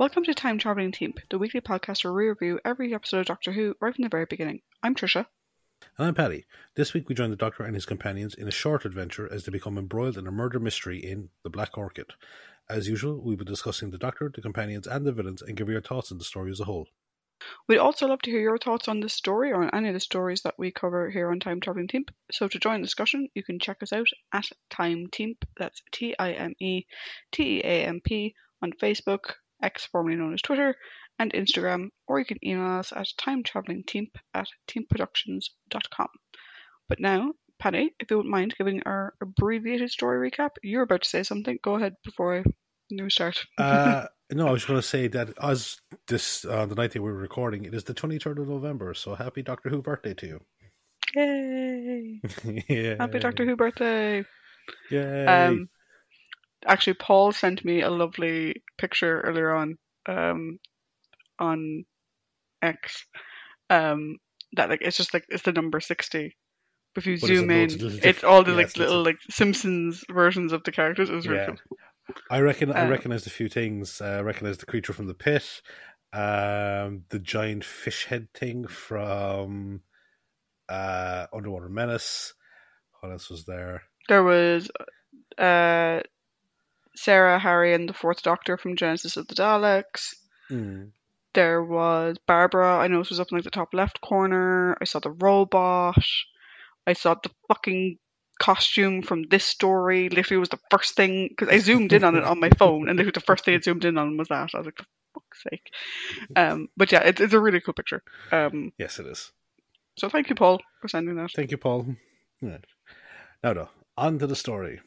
Welcome to Time Travelling Team, the weekly podcast where we review every episode of Doctor Who right from the very beginning. I'm Tricia. And I'm Paddy. This week we join the Doctor and his companions in a short adventure as they become embroiled in a murder mystery in the Black Orchid. As usual, we'll be discussing the Doctor, the companions and the villains and give your thoughts on the story as a whole. We'd also love to hear your thoughts on this story or on any of the stories that we cover here on Time Travelling Team. So to join the discussion, you can check us out at Time Team, that's TimeTeamp, on Facebook, X formerly known as Twitter, and Instagram, or you can email us at timetravelingteam@teamproductions.com. But now, Paddy, if you wouldn't mind giving our abbreviated story recap, you're about to say something. Go ahead before you start. No, I was going to say that as this the night that we were recording, it is the 23rd of November, so happy Doctor Who birthday to you. Yay! Yeah. Happy Doctor Who birthday! Yay! Actually, Paul sent me a lovely picture earlier on X. That it's the number 60. If you zoom in, it's all the little Simpsons versions of the characters. It was really cool. I recognized a few things. I recognized the creature from the pit, the giant fish head thing from Underwater Menace. What else was there? There was Sarah, Harry, and the Fourth Doctor from Genesis of the Daleks. There was Barbara. I know this was up in the top left corner. I saw the robot. I saw the fucking costume from this story. Literally was the first thing, because I zoomed in on it on my phone, and literally the first thing I zoomed in on was that. I was like, for fuck's sake. But yeah, it's a really cool picture. Yes, it is. So thank you, Paul, for sending that. Thank you, Paul. Right. Now, on to the story.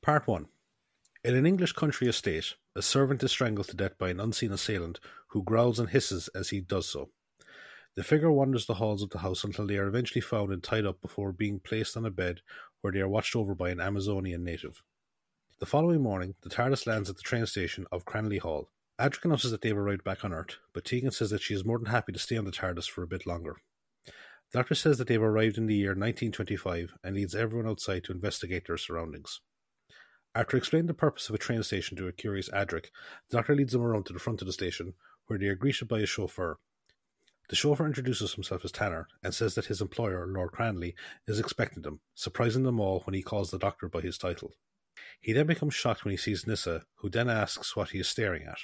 Part 1. In an English country estate, a servant is strangled to death by an unseen assailant who growls and hisses as he does so. The figure wanders the halls of the house until they are eventually found and tied up before being placed on a bed where they are watched over by an Amazonian native. The following morning, the TARDIS lands at the train station of Cranley Hall. Adric announces that they've arrived back on Earth, but Tegan says that she is more than happy to stay on the TARDIS for a bit longer. The Doctor says that they've arrived in the year 1925 and leads everyone outside to investigate their surroundings. After explaining the purpose of a train station to a curious Adric, the Doctor leads them around to the front of the station, where they are greeted by a chauffeur. The chauffeur introduces himself as Tanner and says that his employer, Lord Cranley, is expecting them, surprising them all when he calls the Doctor by his title. He then becomes shocked when he sees Nyssa, who then asks what he is staring at.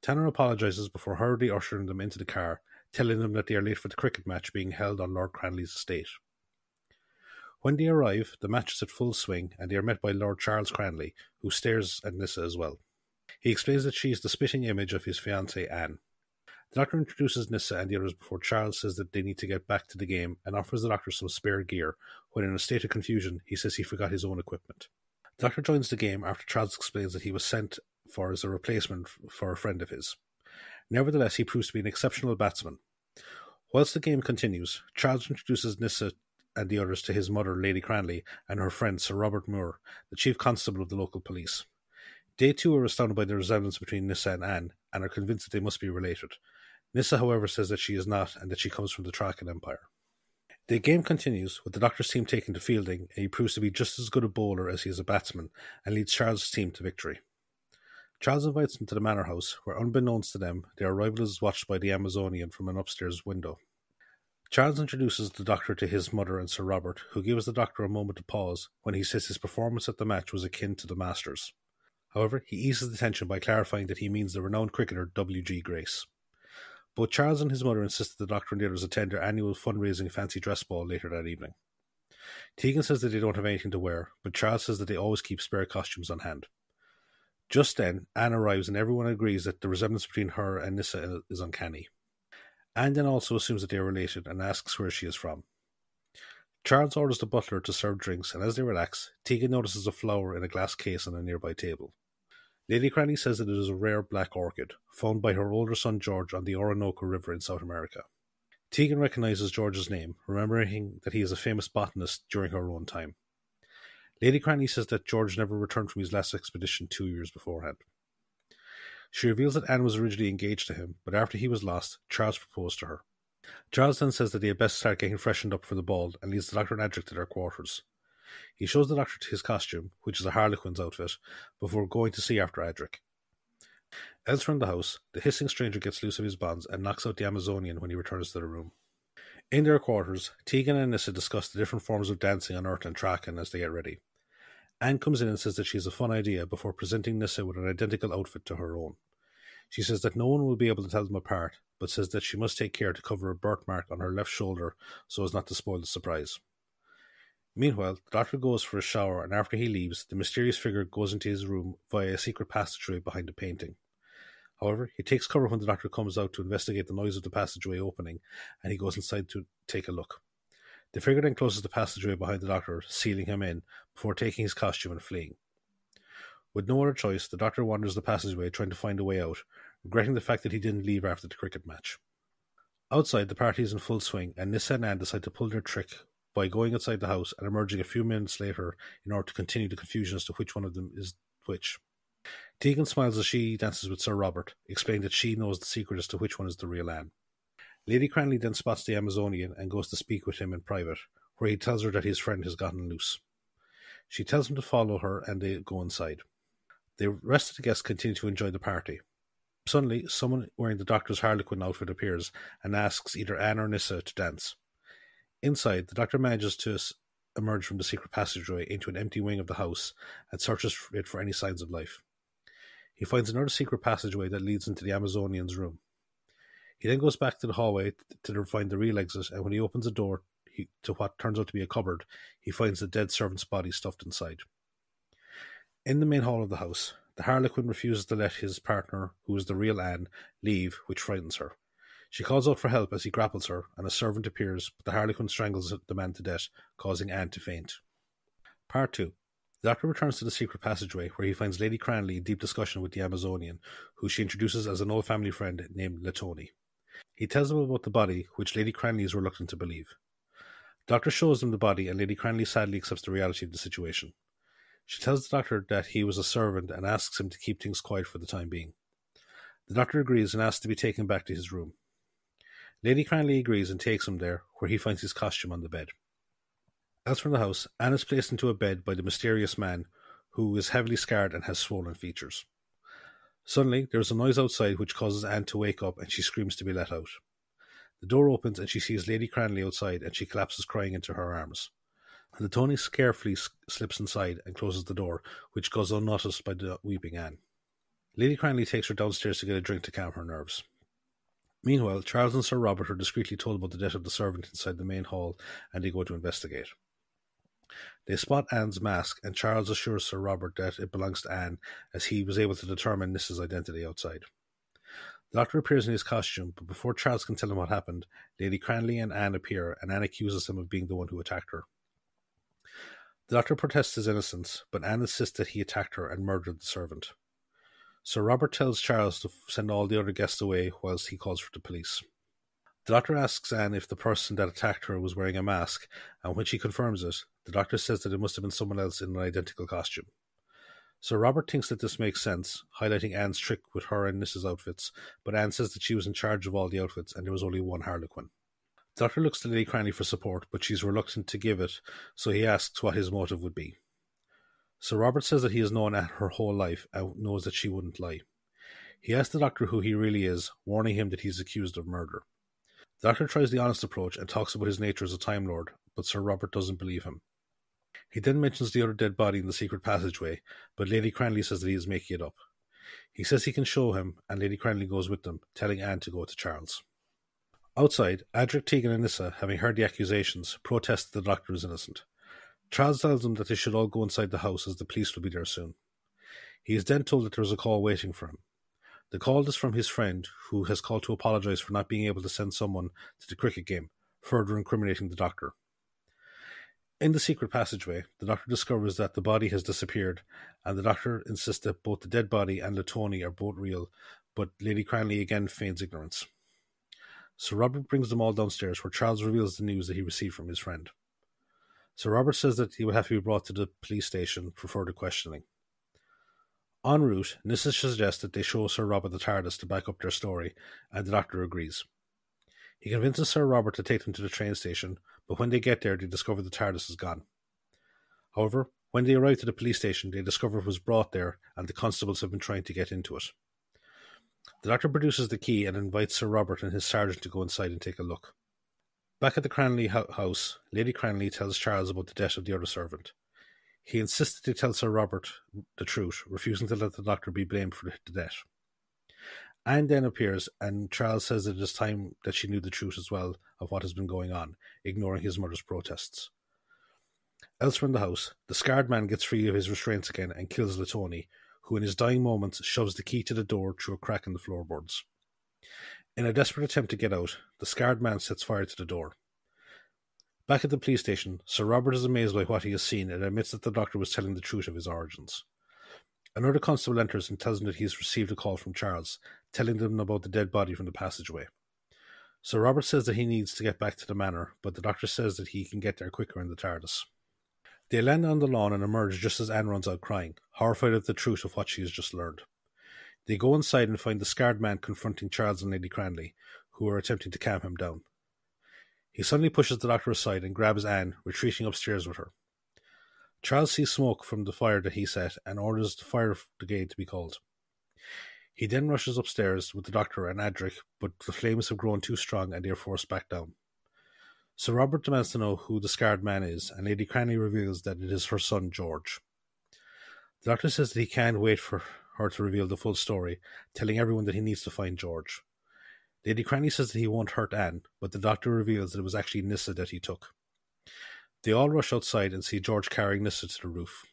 Tanner apologises before hurriedly ushering them into the car, telling them that they are late for the cricket match being held on Lord Cranley's estate. When they arrive, the match is at full swing, and they are met by Lord Charles Cranley, who stares at Nyssa as well. He explains that she is the spitting image of his fiancée Anne. The Doctor introduces Nyssa and the others before Charles says that they need to get back to the game and offers the Doctor some spare gear, when in a state of confusion he says he forgot his own equipment. The Doctor joins the game after Charles explains that he was sent for as a replacement for a friend of his. Nevertheless, he proves to be an exceptional batsman. Whilst the game continues, Charles introduces Nyssa and the others to his mother, Lady Cranley, and her friend Sir Robert Moore, the chief constable of the local police. They too are astounded by the resemblance between Nyssa and Anne, and are convinced that they must be related. Nyssa, however, says that she is not, and that she comes from the Trakan Empire. The game continues, with the Doctor's team taking to fielding, and he proves to be just as good a bowler as he is a batsman, and leads Charles' team to victory. Charles invites them to the manor house, where unbeknownst to them, their arrival is watched by the Amazonian from an upstairs window. Charles introduces the Doctor to his mother and Sir Robert, who gives the Doctor a moment to pause when he says his performance at the match was akin to the Masters. However, he eases the tension by clarifying that he means the renowned cricketer W.G. Grace. Both Charles and his mother insist that the Doctor and the others attend their annual fundraising fancy dress ball later that evening. Tegan says that they don't have anything to wear, but Charles says that they always keep spare costumes on hand. Just then, Anne arrives and everyone agrees that the resemblance between her and Nyssa is uncanny. Anne then also assumes that they are related and asks where she is from. Charles orders the butler to serve drinks, and as they relax, Tegan notices a flower in a glass case on a nearby table. Lady Cranley says that it is a rare black orchid, found by her older son George on the Orinoco River in South America. Tegan recognises George's name, remembering that he is a famous botanist during her own time. Lady Cranley says that George never returned from his last expedition 2 years beforehand. She reveals that Anne was originally engaged to him, but after he was lost, Charles proposed to her. Charles then says that they had best start getting freshened up for the ball and leads the Doctor and Adric to their quarters. He shows the Doctor his costume, which is a Harlequin's outfit, before going to see after Adric. Elsewhere in the house, the hissing stranger gets loose of his bonds and knocks out the Amazonian when he returns to the room. In their quarters, Tegan and Nissa discuss the different forms of dancing on Earth and Traken as they get ready. Anne comes in and says that she has a fun idea before presenting Nissa with an identical outfit to her own. She says that no one will be able to tell them apart, but says that she must take care to cover a birthmark on her left shoulder so as not to spoil the surprise. Meanwhile, the doctor goes for a shower, and after he leaves, the mysterious figure goes into his room via a secret passageway behind a painting. However, he takes cover when the doctor comes out to investigate the noise of the passageway opening, and he goes inside to take a look. The figure then closes the passageway behind the doctor, sealing him in, before taking his costume and fleeing. With no other choice, the doctor wanders the passageway trying to find a way out, regretting the fact that he didn't leave after the cricket match. Outside, the party is in full swing, and Nissa and Anne decide to pull their trick by going outside the house and emerging a few minutes later in order to continue the confusion as to which one of them is which. Tegan smiles as she dances with Sir Robert, explaining that she knows the secret as to which one is the real Anne. Lady Cranley then spots the Amazonian and goes to speak with him in private, where he tells her that his friend has gotten loose. She tells him to follow her and they go inside. The rest of the guests continue to enjoy the party. Suddenly, someone wearing the doctor's Harlequin outfit appears and asks either Anne or Nissa to dance. Inside, the doctor manages to emerge from the secret passageway into an empty wing of the house and searches it for any signs of life. He finds another secret passageway that leads into the Amazonian's room. He then goes back to the hallway to find the real exit, and when he opens the door to what turns out to be a cupboard, he finds the dead servant's body stuffed inside. In the main hall of the house, the Harlequin refuses to let his partner, who is the real Anne, leave, which frightens her. She calls out for help as he grapples her, and a servant appears, but the Harlequin strangles the man to death, causing Anne to faint. Part 2. The doctor returns to the secret passageway, where he finds Lady Cranley in deep discussion with the Amazonian, who she introduces as an old family friend named Latoni. He tells them about the body, which Lady Cranley is reluctant to believe. The doctor shows them the body, and Lady Cranley sadly accepts the reality of the situation. She tells the doctor that he was a servant and asks him to keep things quiet for the time being. The doctor agrees and asks to be taken back to his room. Lady Cranley agrees and takes him there, where he finds his costume on the bed. Elsewhere in the house, Anne is placed into a bed by the mysterious man, who is heavily scarred and has swollen features. Suddenly, there is a noise outside which causes Anne to wake up and she screams to be let out. The door opens and she sees Lady Cranley outside and she collapses crying into her arms. Latoni carefully slips inside and closes the door, which goes unnoticed by the weeping Anne. Lady Cranley takes her downstairs to get a drink to calm her nerves. Meanwhile, Charles and Sir Robert are discreetly told about the death of the servant inside the main hall, and they go to investigate. They spot Anne's mask, and Charles assures Sir Robert that it belongs to Anne, as he was able to determine Nissa's identity outside. The doctor appears in his costume, but before Charles can tell him what happened, Lady Cranley and Anne appear, and Anne accuses him of being the one who attacked her. The doctor protests his innocence, but Anne insists that he attacked her and murdered the servant. Sir Robert tells Charles to send all the other guests away whilst he calls for the police. The doctor asks Anne if the person that attacked her was wearing a mask, and when she confirms it, the doctor says that it must have been someone else in an identical costume. Sir Robert thinks that this makes sense, highlighting Anne's trick with her and Nissa's outfits, but Anne says that she was in charge of all the outfits and there was only one Harlequin. The doctor looks to Lady Cranley for support, but she's reluctant to give it, so he asks what his motive would be. Sir Robert says that he has known Anne her whole life and knows that she wouldn't lie. He asks the doctor who he really is, warning him that he's accused of murder. The doctor tries the honest approach and talks about his nature as a Time Lord, but Sir Robert doesn't believe him. He then mentions the other dead body in the secret passageway, but Lady Cranley says that he is making it up. He says he can show him, and Lady Cranley goes with them, telling Anne to go to Charles. Outside, Adric, Tegan and Nissa, having heard the accusations, protest that the doctor is innocent. Charles tells them that they should all go inside the house as the police will be there soon. He is then told that there is a call waiting for him. The call is from his friend, who has called to apologise for not being able to send someone to the cricket game, further incriminating the doctor. In the secret passageway, the doctor discovers that the body has disappeared, and the doctor insists that both the dead body and Latoni are both real, but Lady Cranley again feigns ignorance. Sir Robert brings them all downstairs, where Charles reveals the news that he received from his friend. Sir Robert says that he will have to be brought to the police station for further questioning. En route, Nissa suggests that they show Sir Robert the TARDIS to back up their story, and the doctor agrees. He convinces Sir Robert to take them to the train station, but when they get there, they discover the TARDIS is gone. However, when they arrive to the police station, they discover it was brought there, and the constables have been trying to get into it. The doctor produces the key and invites Sir Robert and his sergeant to go inside and take a look. Back at the Cranley house, Lady Cranley tells Charles about the death of the other servant. He insists that they tell Sir Robert the truth, refusing to let the doctor be blamed for the death. Anne then appears, and Charles says that it is time that she knew the truth as well of what has been going on, ignoring his mother's protests. Elsewhere in the house, the scarred man gets free of his restraints again and kills Latoni, who in his dying moments shoves the key to the door through a crack in the floorboards. In a desperate attempt to get out, the scarred man sets fire to the door. Back at the police station, Sir Robert is amazed by what he has seen and admits that the doctor was telling the truth of his origins. Another constable enters and tells him that he has received a call from Charles, telling them about the dead body from the passageway. Sir Robert says that he needs to get back to the manor, but the doctor says that he can get there quicker in the TARDIS. They land on the lawn and emerge just as Anne runs out crying, horrified at the truth of what she has just learned. They go inside and find the scarred man confronting Charles and Lady Cranley, who are attempting to calm him down. He suddenly pushes the doctor aside and grabs Anne, retreating upstairs with her. Charles sees smoke from the fire that he set and orders the fire brigade to be called. He then rushes upstairs with the doctor and Adric, but the flames have grown too strong and they are forced back down. Sir Robert demands to know who the scarred man is, and Lady Cranley reveals that it is her son George. The doctor says that he can't wait for her to reveal the full story, telling everyone that he needs to find George. Lady Cranley says that he won't hurt Anne, but the doctor reveals that it was actually Nyssa that he took. They all rush outside and see George carrying Nyssa to the roof.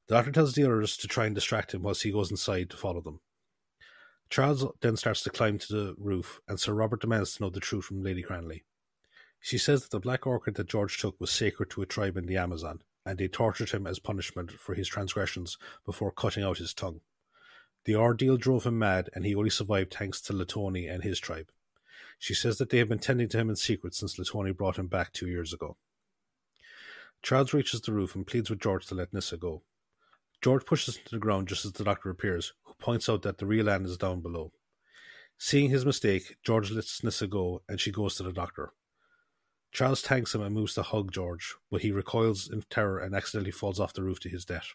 The doctor tells the others to try and distract him whilst he goes inside to follow them. Charles then starts to climb to the roof, and Sir Robert demands to know the truth from Lady Cranley. She says that the Black Orchid that George took was sacred to a tribe in the Amazon, and they tortured him as punishment for his transgressions before cutting out his tongue. The ordeal drove him mad, and he only survived thanks to Latoni and his tribe. She says that they have been tending to him in secret since Latoni brought him back 2 years ago. Charles reaches the roof and pleads with George to let Nyssa go. George pushes him to the ground just as the doctor appears, who points out that the real Anne is down below. Seeing his mistake, George lets Nyssa go, and she goes to the doctor. Charles thanks him and moves to hug George, but he recoils in terror and accidentally falls off the roof to his death.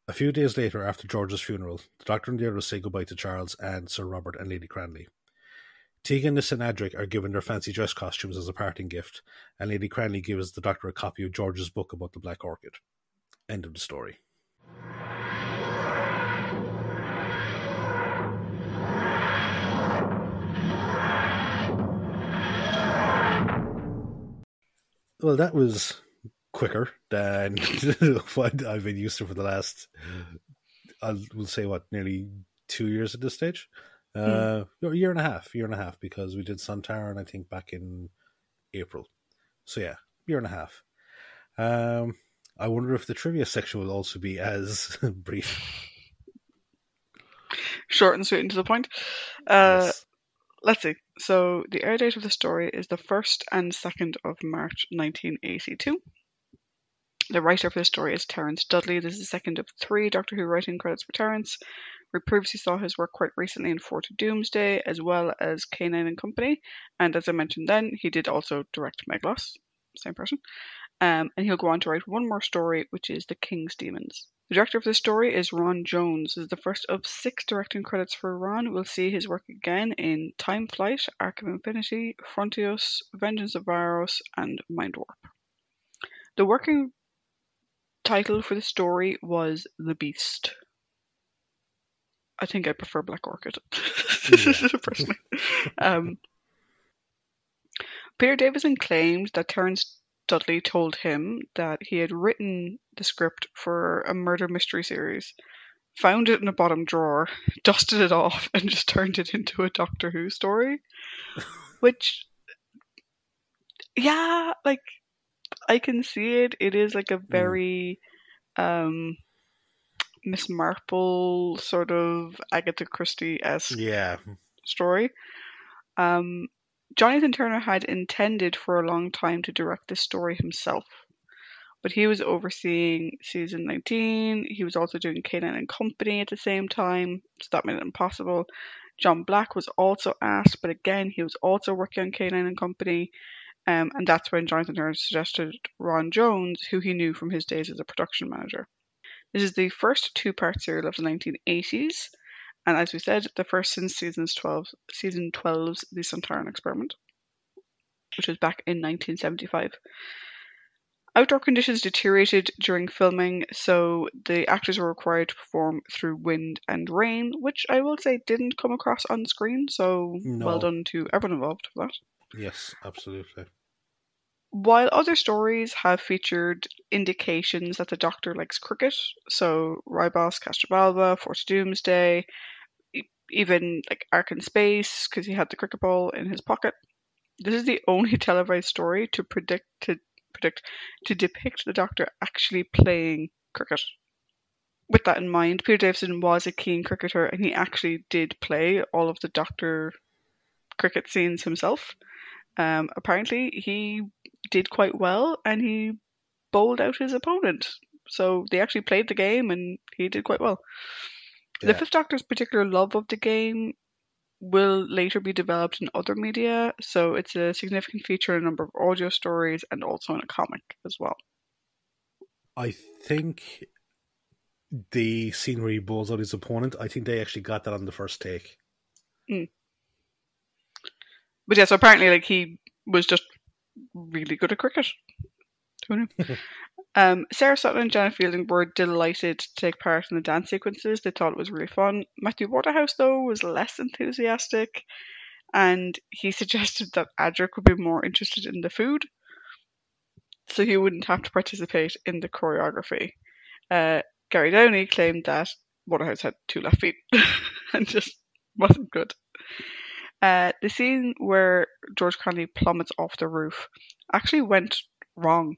A few days later, after George's funeral, the doctor and the others say goodbye to Charles and Sir Robert and Lady Cranley. Tegan, Nyssa and Adric are given their fancy dress costumes as a parting gift, and Lady Cranley gives the doctor a copy of George's book about the Black Orchid. End of the story. Well, that was quicker than what I've been used to for the last, we'll say, nearly 2 years at this stage? A year and a half, because we did Santaran, I think, back in April. So yeah, year and a half. I wonder if the trivia section will also be as brief. Short and sweet and to the point. Yes. Let's see. So the air date of the story is the 1st and 2nd of March 1982. The writer for the story is Terence Dudley. This is the second of 3 Doctor Who writing credits for Terence. We previously saw his work quite recently in 4 to Doomsday, as well as K9 and Company. And as I mentioned then, he did also direct Meglos, same person. And he'll go on to write one more story, which is The King's Demons. The director of the story is Ron Jones. This is the first of 6 directing credits for Ron. We'll see his work again in Time Flight, Arc of Infinity, Frontios, Vengeance of Varos, and Mind Warp. The working title for the story was The Beast. I think I prefer Black Orchid, personally. Peter Davison claimed that Terence Dudley told him that he had written the script for a murder mystery series, found it in a bottom drawer, dusted it off, and just turned it into a Doctor Who story. Which, yeah, like, I can see it. It is like a very Miss Marple sort of Agatha Christie-esque story. Jonathan Turner had intended for a long time to direct this story himself, but he was overseeing season 19. He was also doing K9 and Company at the same time, so that made it impossible. John Black was also asked, but again, he was also working on K9 and Company, and that's when Jonathan Turner suggested Ron Jones, who he knew from his days as a production manager. This is the first 2-part serial of the 1980s, And as we said, the first since season 12's The Santaran Experiment, which was back in 1975. Outdoor conditions deteriorated during filming, so the actors were required to perform through wind and rain, which I will say didn't come across on screen, so well No. done to everyone involved for that. Yes, absolutely. While other stories have featured indications that the Doctor likes cricket, so Ribos, Castrovalva, Force Doomsday, even like Ark in Space, because he had the cricket ball in his pocket, this is the only televised story to depict the Doctor actually playing cricket. With that in mind, Peter Davison was a keen cricketer and he actually did play all of the Doctor cricket scenes himself. Apparently, he did quite well and he bowled out his opponent. So they actually played the game and he did quite well. Yeah. The Fifth Doctor's particular love of the game will later be developed in other media, so it's a significant feature in a number of audio stories and also in a comic as well. I think the scene where he bowls out his opponent, I think they actually got that on the first take. But yeah, so apparently like he was just really good at cricket. Who knew? Sarah Sutton and Janet Fielding were delighted to take part in the dance sequences. They thought it was really fun. Matthew Waterhouse, though, was less enthusiastic, and he suggested that Adric would be more interested in the food, so he wouldn't have to participate in the choreography. Gary Downey claimed that Waterhouse had 2 left feet and just wasn't good. The scene where George Connelly plummets off the roof actually went wrong.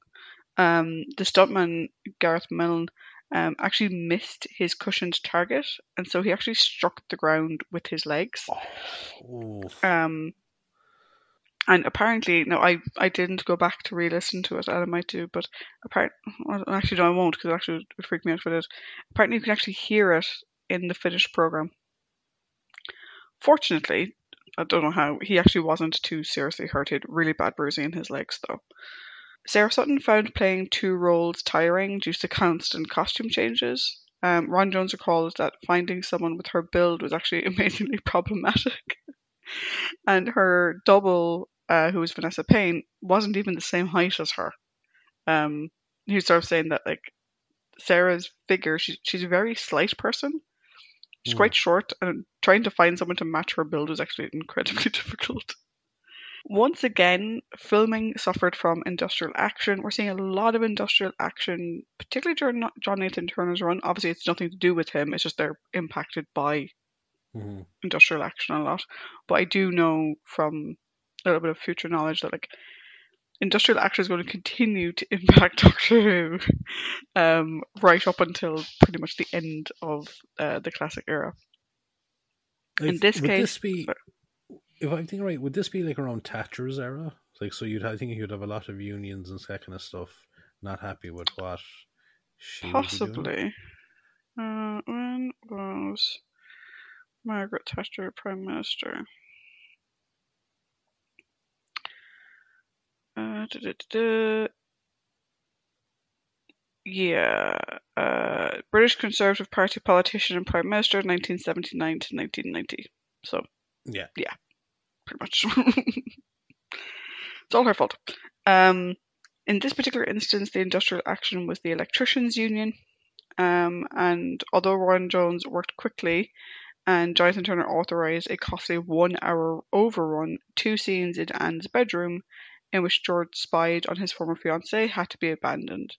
The stuntman, Gareth Milne, actually missed his cushioned target, and so he actually struck the ground with his legs. And apparently, no, I didn't go back to re-listen to it, and I might do, but actually no, I won't, because it actually would freak me out if I did. Apparently you can actually hear it in the finished programme. Fortunately, I don't know how, he actually wasn't too seriously hurt. He had really bad bruising in his legs, though. Sarah Sutton found playing 2 roles tiring due to constant costume changes. Ron Jones recalls that finding someone with her build was actually amazingly problematic. And her double, who was Vanessa Payne, wasn't even the same height as her. He was sort of saying that like Sarah's figure, she's a very slight person. She's quite short, and trying to find someone to match her build was actually incredibly difficult. Once again, filming suffered from industrial action. We're seeing a lot of industrial action, particularly during John Nathan Turner's run. Obviously, it's nothing to do with him. It's just they're impacted by industrial action a lot. But I do know from a little bit of future knowledge that like industrial action is going to continue to impact Doctor Who right up until pretty much the end of the classic era. In this case, if I'm thinking right, would this be like around Thatcher's era? Like, so I think you'd have a lot of unions and that kind of stuff not happy with what she possibly. When was Margaret Thatcher Prime Minister? Yeah, British Conservative Party politician and Prime Minister, 1979 to 1990. So yeah, pretty much. It's all her fault. In this particular instance, the industrial action was the electricians' union, and although Ron Jones worked quickly, and Jonathan Turner authorised a costly 1-hour overrun, 2 scenes in Anne's bedroom, in which George spied on his former fiancée, had to be abandoned.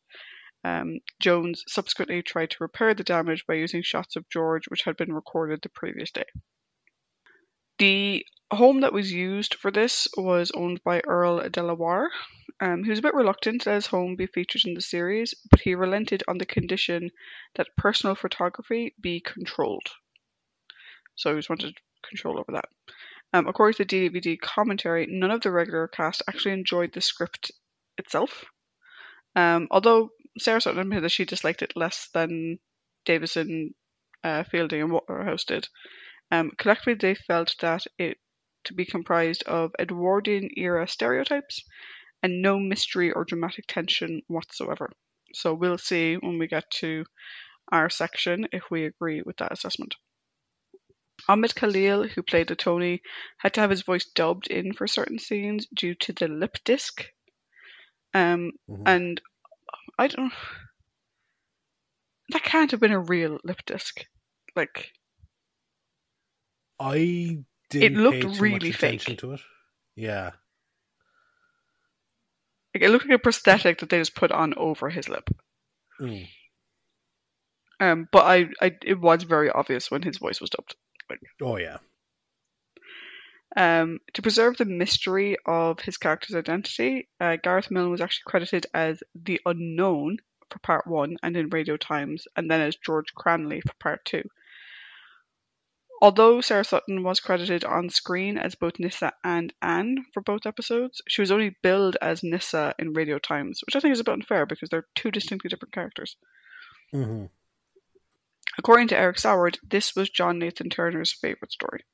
Jones subsequently tried to repair the damage by using shots of George which had been recorded the previous day. The home that was used for this was owned by Earl Delaware. He was a bit reluctant that his home be featured in the series, but he relented on the condition that personal photography be controlled. So he just wanted control over that. According to the DVD commentary, none of the regular cast actually enjoyed the script itself. Although Sarah Sutton admitted that she disliked it less than Davison, Fielding, and Waterhouse did. Collectively, they felt that it to be comprised of Edwardian-era stereotypes and no mystery or dramatic tension whatsoever. So we'll see when we get to our section if we agree with that assessment. Ahmed Khalil, who played the Tony, had to have his voice dubbed in for certain scenes due to the lip disc. And I don't. That can't have been a real lip disc. Like, I it didn't looked pay too really much attention fake. to it. Yeah. Like, it looked like a prosthetic that they just put on over his lip. But it was very obvious when his voice was dubbed. Like, oh yeah. To preserve the mystery of his character's identity, Gareth Milne was actually credited as the Unknown for part 1 and in Radio Times, and then as George Cranley for part 2. Although Sarah Sutton was credited on screen as both Nyssa and Anne for both episodes, she was only billed as Nyssa in Radio Times, which I think is a bit unfair because they're two distinctly different characters. According to Eric Soward, this was John Nathan Turner's favourite story.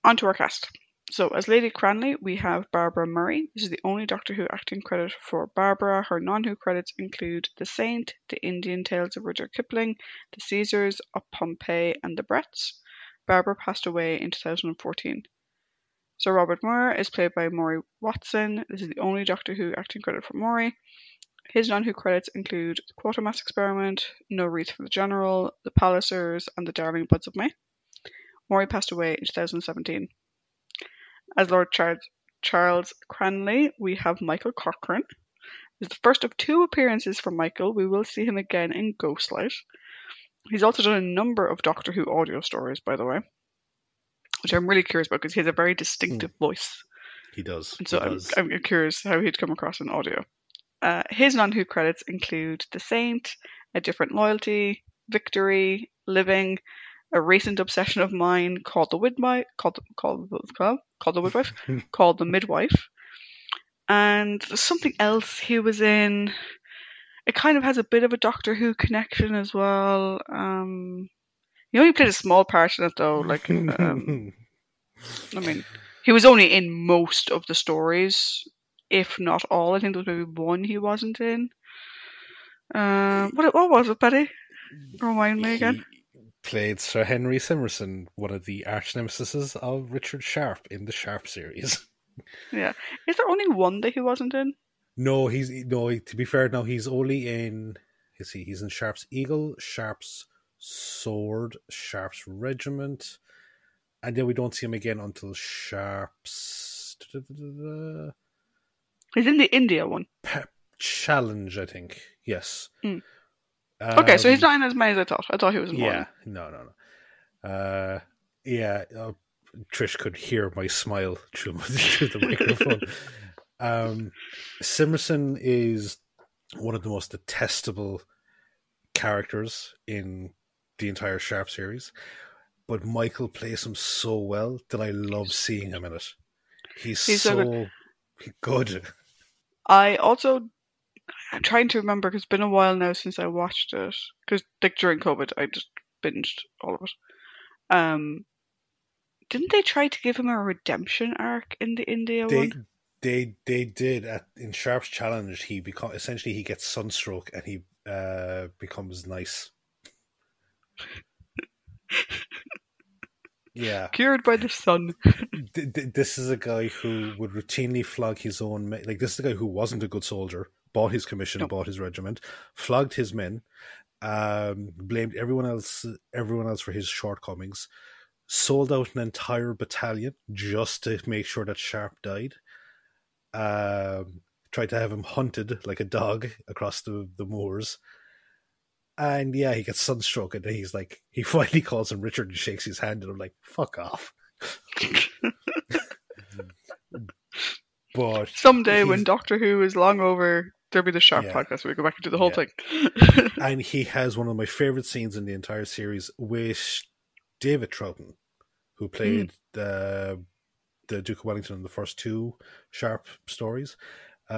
On to our cast. So, as Lady Cranley, we have Barbara Murray. This is the only Doctor Who acting credit for Barbara. Her non-Who credits include The Saint, The Indian Tales of Rudyard Kipling, The Caesars, Up Pompeii, and The Bretts. Barbara passed away in 2014. Sir Robert Moore is played by Maury Watson. This is the only Doctor Who acting credit for Maury. His non-Who credits include The Quatermass Experiment, No Wreath for the General, The Pallisers, and The Darling Buds of May. Maury passed away in 2017. As Lord Charles Cranley, we have Michael Cochrane. This is the first of 2 appearances for Michael. We will see him again in Ghostlight. He's also done a number of Doctor Who audio stories, by the way, which I'm really curious about because he has a very distinctive voice. He does. And so I'm curious how he'd come across in audio. His non-Who credits include The Saint, A Different Loyalty, Victory, Living, a recent obsession of mine called The Midwife, called The Midwife, and there's something else he was in. It kind of has a bit of a Doctor Who connection as well. He only played a small part in it though. Like, I mean, he was only in most of the stories, if not all. I think there was maybe one he wasn't in. What was it, Paddy? Remind me again. Played Sir Henry Simmerson, one of the arch nemesis of Richard Sharp in the Sharp series. Yeah. Is there only one that he wasn't in? No, to be fair, no, he's only in he's in Sharp's Eagle, Sharp's Sword, Sharp's Regiment, and then we don't see him again until Sharp's He's in the India one. Challenge, I think. Yes. Okay, so he's not in as many as I thought. I thought he was in one. Yeah, no. Trish could hear my smile through the microphone. Simmerson is one of the most detestable characters in the entire Sharp series, but Michael plays him so well that I love seeing him in it. He's so good. I'm trying to remember because it's been a while now since I watched it. Because like during COVID, I just binged all of it. Didn't they try to give him a redemption arc in the India one? They did in Sharp's Challenge. He gets sunstroke and he becomes nice. Yeah, cured by the sun. This is a guy who would routinely flog his own men. Like, this is a guy who wasn't a good soldier, bought his commission, bought his regiment, flogged his men, blamed everyone else for his shortcomings, sold out an entire battalion just to make sure that Sharp died, tried to have him hunted like a dog across the moors. And yeah, he gets sunstroke, and he finally calls him Richard and shakes his hand, and I'm like, fuck off. But someday when Doctor Who is long over, there'll be the Sharp podcast where we go back and do the whole thing. And he has one of my favourite scenes in the entire series with David Troughton, who played the Duke of Wellington in the first 2 Sharp stories.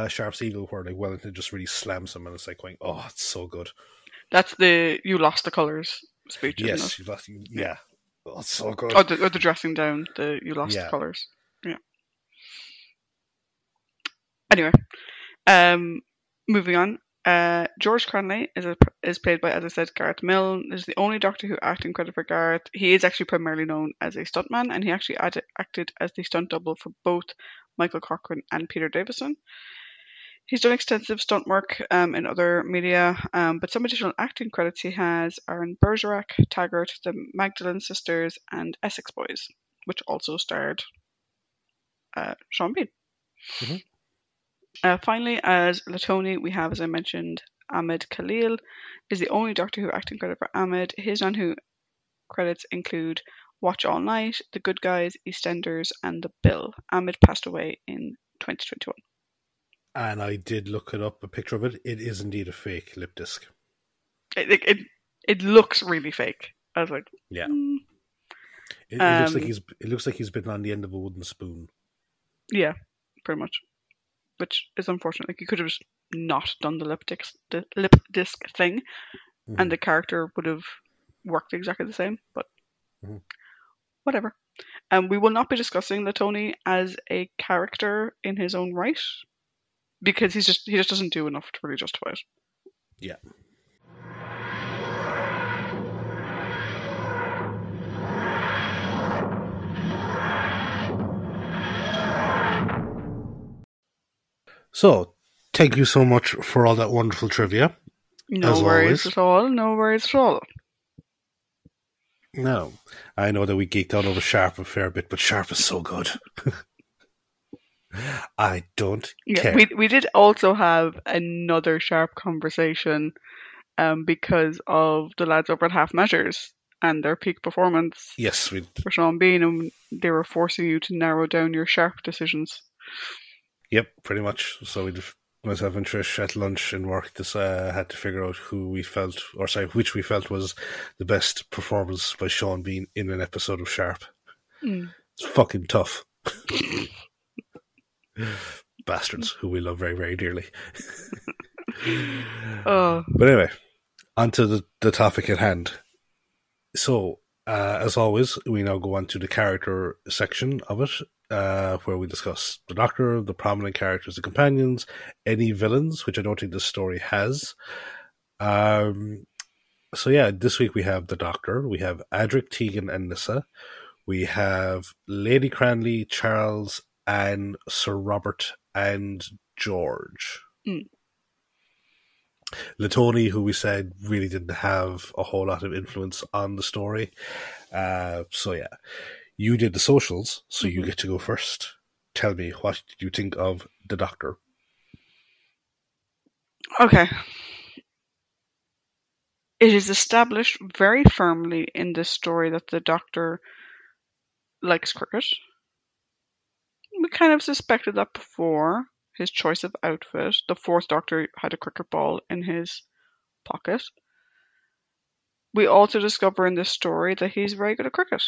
Sharp's Eagle, where like Wellington just really slams him, and it's like going, oh, it's so good. That's the "you lost the colours" speech. Yes, you lost. Yeah, oh, it's so good. Or the dressing down. The "you lost the colours." Yeah. Anyway, moving on. George Cranley is played by, as I said, Gareth Milne. Is the only Doctor Who acting credit for Gareth. He is actually primarily known as a stuntman, and he actually acted as the stunt double for both Michael Cochrane and Peter Davison. He's done extensive stunt work in other media, but some additional acting credits he has are in Bergerac, Taggart, The Magdalene Sisters, and Essex Boys, which also starred Sean Bean. Finally, as Latoni, we have, as I mentioned, Ahmed Khalil is the only Doctor Who acting credit for Ahmed. His non-Who credits include Watch All Night, The Good Guys, EastEnders, and The Bill. Ahmed passed away in 2021. And I did look it up, a picture of it. It is indeed a fake lip disc. It looks really fake. I was like, yeah. It looks like he's been on the end of a wooden spoon. Yeah, pretty much. Which is unfortunate. Like, he could have just not done the lip disc thing, and the character would have worked exactly the same. But whatever. We will not be discussing Latoni as a character in his own right, because he just doesn't do enough to really justify it. Yeah. So, thank you so much for all that wonderful trivia. No worries at all. No worries at all. No, I know that we geeked out over Sharp a fair bit, but Sharp is so good. I don't care. We did also have another Sharp conversation because of the lads over at Half Measures and their peak performance. Yes, for Sean Bean, and they were forcing you to narrow down your Sharp decisions. Yep, pretty much. So myself and Trish at lunch and work had to figure out which we felt was the best performance by Sean Bean in an episode of Sharp. It's fucking tough. Bastards, who we love very, very dearly. But anyway, on to the topic at hand. So, as always, we now go on to the character section of it, where we discuss the Doctor, the prominent characters, the companions, any villains, which I don't think this story has. So yeah, this week we have the Doctor, we have Adric, Tegan, and Nyssa. We have Lady Cranley, Charles, and Sir Robert, and George. Latoni, who we said really didn't have a whole lot of influence on the story. So yeah, you did the socials, so you get to go first. Tell me, what did you think of the Doctor? Okay. It is established very firmly in this story that the Doctor likes cricket. We kind of suspected that before. His choice of outfit. The fourth Doctor had a cricket ball in his pocket. We also discover in this story that he's very good at cricket.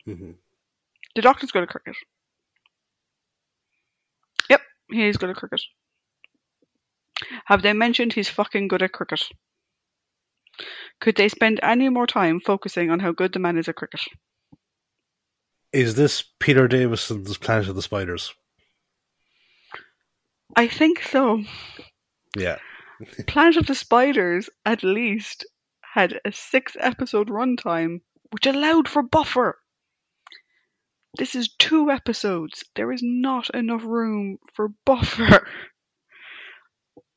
The Doctor's good at cricket. Yep, he's good at cricket. Have they mentioned he's fucking good at cricket? Could they spend any more time focusing on how good the man is at cricket? Is this Peter Davison's Planet of the Spiders? I think so. Yeah. Planet of the Spiders, at least, had a 6-episode runtime, which allowed for buffer. This is 2 episodes. There is not enough room for buffer.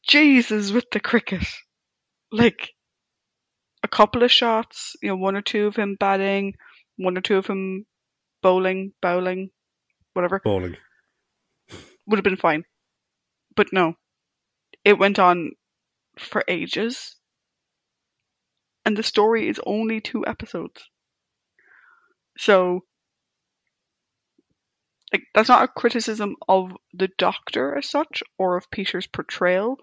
Jesus with the cricket. Like, a couple of shots, 1 or 2 of him batting, 1 or 2 of him bowling, whatever. Bowling. Would have been fine. But no. It went on for ages. And the story is only 2 episodes. So, like, that's not a criticism of the Doctor as such, or of Peter's portrayal.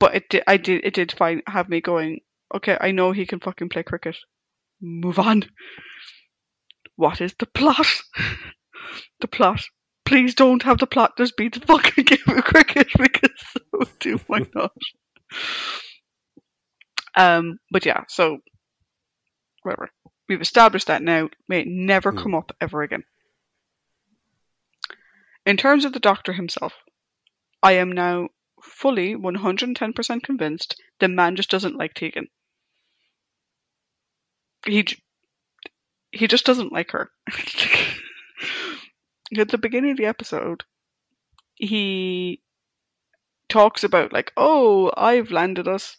But it did have me going, okay, I know he can fucking play cricket. Move on. What is the plot? The plot. Please don't have the plot just be the fucking game of cricket, because so do why not? But yeah, so whatever. We've established that now. May it never come up ever again. In terms of the Doctor himself, I am now fully 110% convinced the man just doesn't like Tegan. He just doesn't like her. At the beginning of the episode, he talks about like, oh, I've landed us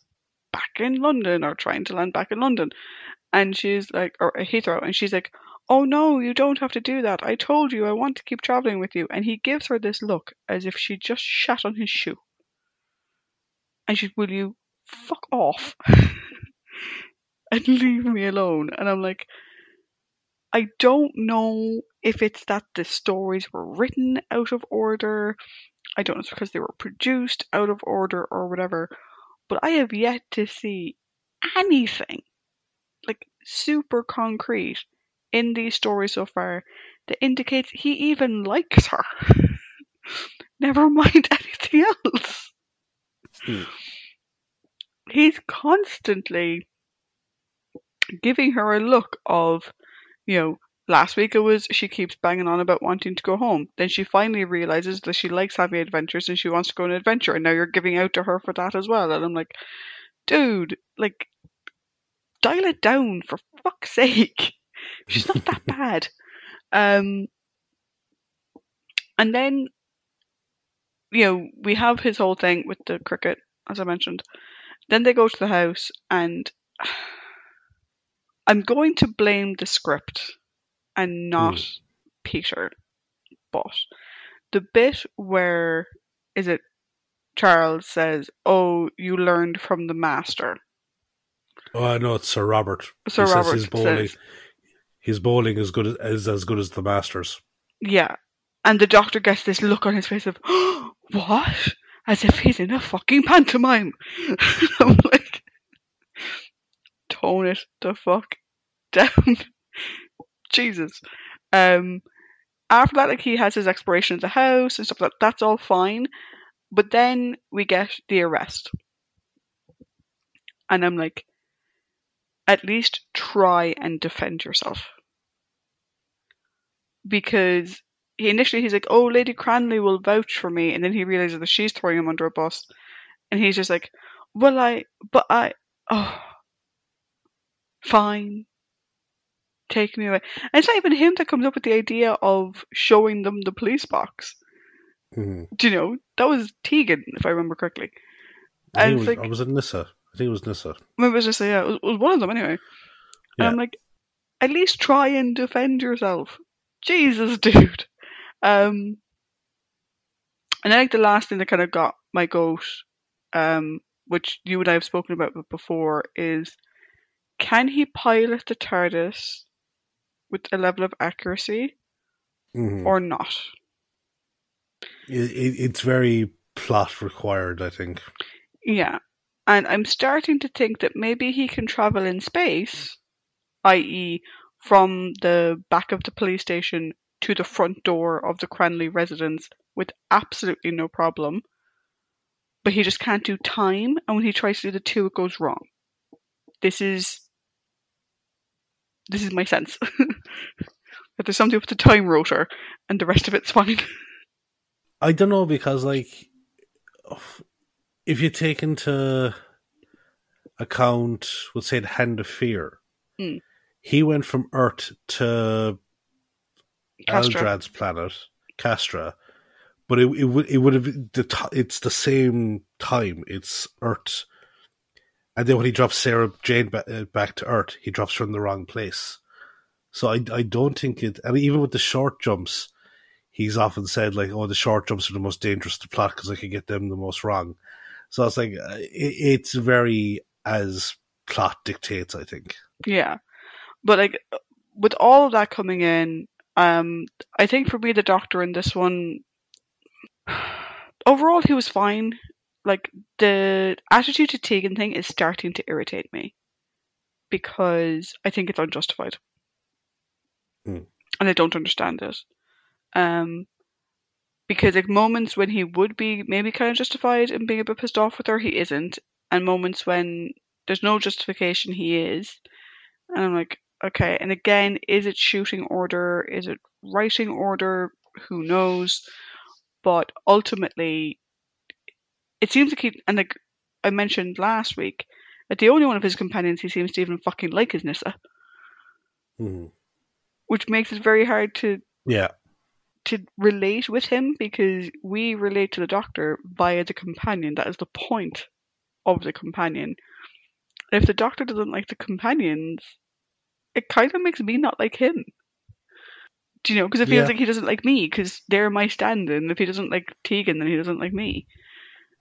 back in London, or trying to land back in London. And she's like, or Heathrow, and she's like, oh no, you don't have to do that. I told you I want to keep traveling with you. And he gives her this look as if she just shat on his shoe. And she's, will you fuck off and leave me alone? And I'm like, I don't know if it's that the stories were written out of order. I don't know if it's because they were produced out of order or whatever. But I have yet to see anything like super concrete in these stories so far that indicates he even likes her. Never mind anything else. He's constantly giving her a look of, you know, last week it was she keeps banging on about wanting to go home. Then she finally realizes that she likes having adventures and she wants to go on an adventure, and now you're giving out to her for that as well. And I'm like, dude, like, dial it down for fuck's sake. She's not that bad. And then, you know, we have his whole thing with the cricket, as I mentioned. Then they go to the house, and I'm going to blame the script and not Peter. But the bit where, is it Charles says, oh, you learned from the master. Oh, I know, it's Sir Robert. Sir Robert says his bowling is as good as the master's. Yeah. And the doctor gets this look on his face of, oh, what? As if he's in a fucking pantomime. I'm like, tone it the fuck down. Jesus. After that, like, he has his exploration of the house and stuff like that. That's all fine. But then we get the arrest. And I'm like, at least try and defend yourself. Because he's like, oh, Lady Cranley will vouch for me. And then he realizes that she's throwing him under a bus. And he's just like, fine. Take me away. And it's not even him that comes up with the idea of showing them the police box. Mm-hmm. Do you know? That was Tegan, if I remember correctly. Was it Nissa? I think it was Nissa. Maybe it was just, yeah, it was one of them anyway. And I'm like, at least try and defend yourself. Jesus, dude. And I think the last thing that kind of got my goat, which you and I have spoken about before, is, can he pilot the TARDIS with a level of accuracy or not? It's very plot required, I think. Yeah. And I'm starting to think that maybe he can travel in space, i.e. from the back of the police station to the front door of the Cranley residence with absolutely no problem. But he just can't do time, and when he tries to do the two, it goes wrong. This is my sense. That there's something with the time rotor, and the rest of it's fine. I don't know, because, like, if you take into account, let's say, the Hand of Fear, he went from Earth to Aldrad's planet, Castra, but it would have, it's the same time. It's Earth, and then when he drops Sarah Jane back to Earth, he drops her in the wrong place. So I don't think it. And even with the short jumps, he's often said, like, oh, the short jumps are the most dangerous to plot because I can get them the most wrong. So it's like, it's very as plot dictates, I think. Yeah. But, like, with all of that coming in, I think for me, the Doctor in this one, overall, he was fine. Like, the attitude to Tegan thing is starting to irritate me because I think it's unjustified. And I don't understand it. Because, like, moments when he would be maybe kind of justified in being a bit pissed off with her, he isn't. And moments when there's no justification, he is. And I'm like, okay. And again, is it shooting order? Is it writing order? Who knows? But ultimately, it seems like and like I mentioned last week, that the only one of his companions he seems to even fucking like is Nissa, which makes it very hard to relate with him, because we relate to the Doctor via the companion. That is the point of the companion. And if the Doctor doesn't like the companions, it kind of makes me not like him. Do you know? Because it feels like he doesn't like me because they're my stand-in. If he doesn't like Tegan, then he doesn't like me.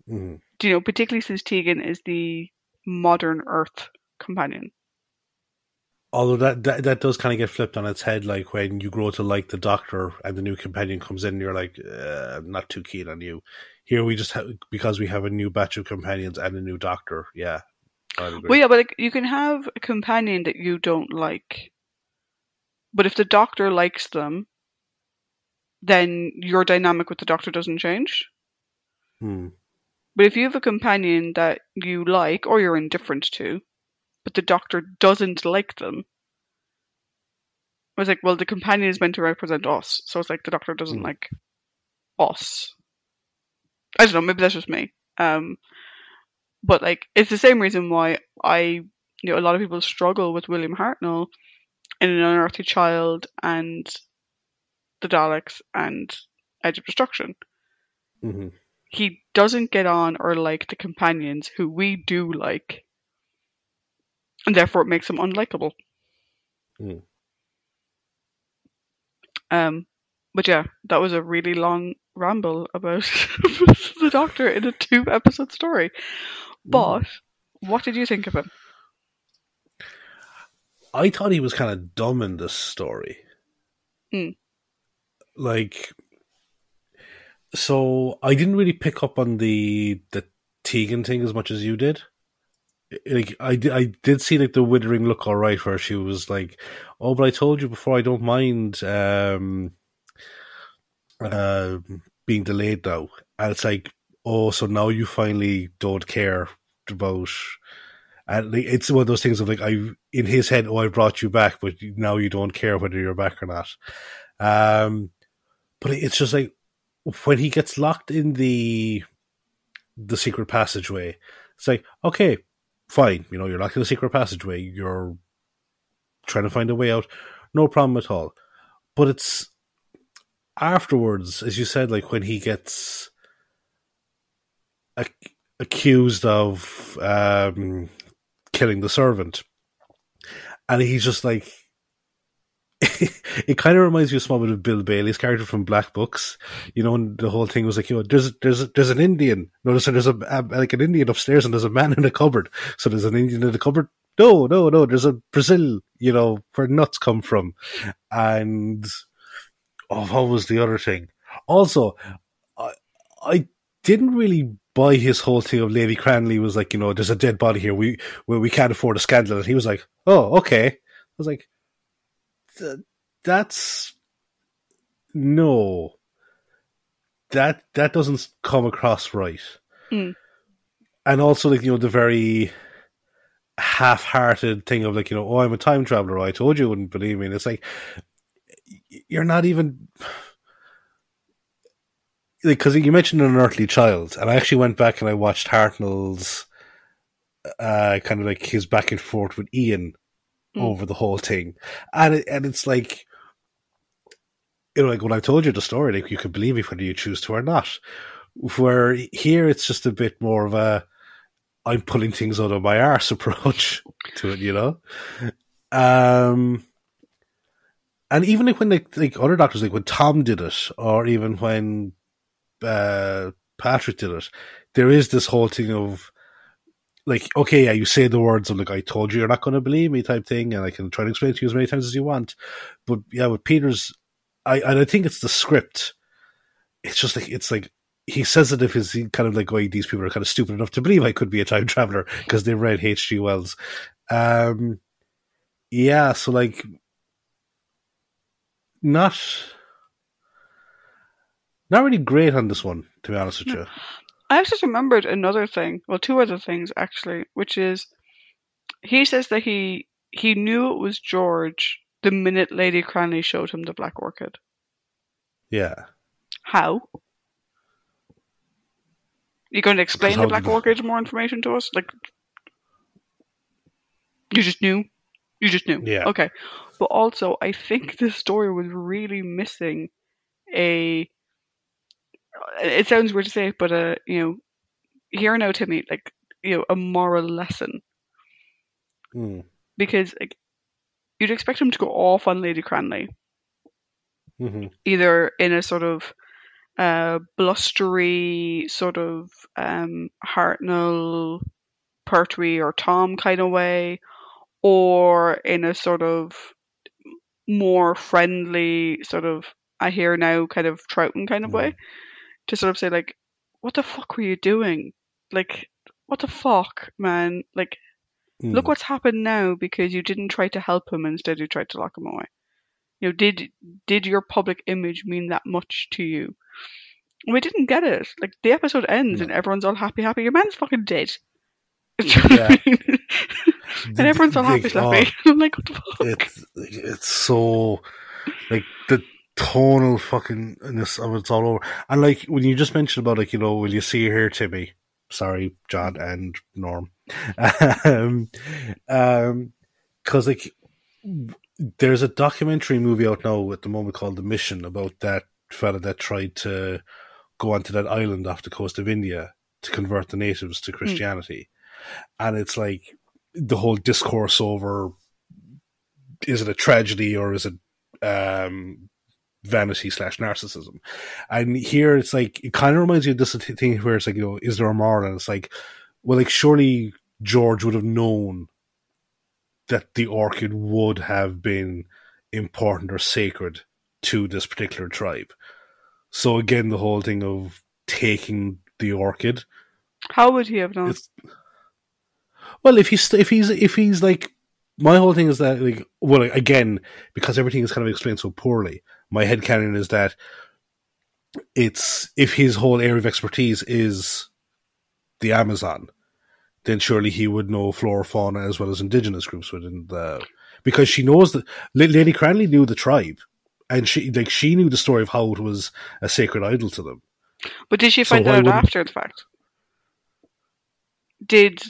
Do you know? Particularly since Tegan is the modern Earth companion. Although that does kind of get flipped on its head, like when you grow to like the Doctor and the new companion comes in, you're like, I'm not too keen on you. Here we just because we have a new batch of companions and a new Doctor. Yeah, I'd agree. Well, yeah, but like, you can have a companion that you don't like, but if the Doctor likes them, then your dynamic with the Doctor doesn't change. But if you have a companion that you like or you're indifferent to, but the Doctor doesn't like them, I was like, well, the companion is meant to represent us, so it's like the Doctor doesn't like us. I don't know, maybe that's just me. But like, it's the same reason why a lot of people struggle with William Hartnell in An Unearthly Child and the Daleks and Edge of Destruction. He doesn't get on or like the companions who we do like, and therefore it makes him unlikable. But yeah, that was a really long ramble about the Doctor in a 2-episode story. But what did you think of him? I thought he was kind of dumb in this story. Like, so I didn't really pick up on the Tegan thing as much as you did. Like, I did see like the withering look all right, where she was like, "Oh, but I told you before, I don't mind being delayed now." And it's like, oh, so now you finally don't care about. And it's one of those things of like, in his head, oh, I brought you back, but now you don't care whether you're back or not. But it's just like, when he gets locked in the secret passageway, it's like, okay, fine, you're locked in the secret passageway, you're trying to find a way out, no problem at all. But it's afterwards, as you said, like when he gets accused of killing the servant, and he's just like, it kind of reminds me of some of Bill Bailey's character from Black Books, and the whole thing was like, there's an Indian. Notice there's like an Indian upstairs and there's a man in a cupboard. So there's an Indian in the cupboard. No, there's a Brazil, where nuts come from. And what was the other thing? Also, I didn't really buy his whole thing of Lady Cranley was like, there's a dead body here. We can't afford a scandal. And he was like, oh, okay. I was like, that's no. That doesn't come across right. And also, like, the very half-hearted thing of like, oh, I'm a time traveler. I told you wouldn't believe me. And it's like, you're not even, like, because you mentioned An Unearthly Child, and I actually went back and I watched Hartnell's kind of like his back and forth with Ian over the whole thing, and it's like, like when I told you the story, like, you could believe me whether you choose to or not. Where here it's just a bit more of a, I'm pulling things out of my arse approach to it, and even like when like other doctors, like when Tom did it, or even when Patrick did it, there is this whole thing of like, okay, yeah, you say the words of like, I told you you're not going to believe me type thing, and I can try to explain it to you as many times as you want. But yeah, with Peter's, I think it's the script. It's just like, it's like, he says it if he's kind of like going, these people are kind of stupid enough to believe I could be a time traveler because they read H.G. Wells. Yeah, so like, not really great on this one, to be honest with you. I actually remembered another thing, well, 2 other things actually, which is, he says that he knew it was George the minute Lady Cranley showed him the Black Orchid. Yeah. How? You're going to explain the how Black did Orchid more information to us? Like, you just knew? You just knew. yeah. Okay. But also, I think this story was really missing a. It sounds weird to say, but here now, Timmy, like, a moral lesson. Because like, you'd expect him to go off on Lady Cranley, either in a sort of blustery, sort of Hartnell, Pertwee, or Tom kind of way, or in a sort of more friendly, sort of I hear now kind of Troughton kind of way, to sort of say like, what the fuck were you doing? Like, what the fuck, man? Like, look what's happened now because you didn't try to help him, instead you tried to lock him away. Did your public image mean that much to you? We didn't get it. Like, the episode ends and everyone's all happy. Your man's fucking dead. Yeah. And everyone's all happy slappy. I'm like, what the fuck? It's so like the tonal fuckingness of it's all over. And like when you just mentioned about like, will you see her, Timmy? Sorry, John and Norm. Because like there's a documentary movie out now at the moment called The Mission about that fella that tried to go onto that island off the coast of India to convert the natives to Christianity. And it's like the whole discourse over, is it a tragedy or is it vanity / narcissism? And here it's like, it kind of reminds you of this thing where it's like, is there a moral? And it's like, well, like surely George would have known that the orchid would have been important or sacred to this particular tribe. So again, the whole thing of taking the orchid. How would he have known? Well, if he's like, my whole thing is that, like, well, again, because everything is kind of explained so poorly, my headcanon is that if his whole area of expertise is the Amazon, then surely he would know flora, fauna, as well as indigenous groups within because she knows that Lady Cranley knew the tribe, and she knew the story of how it was a sacred idol to them. But did she find that out after the fact? Did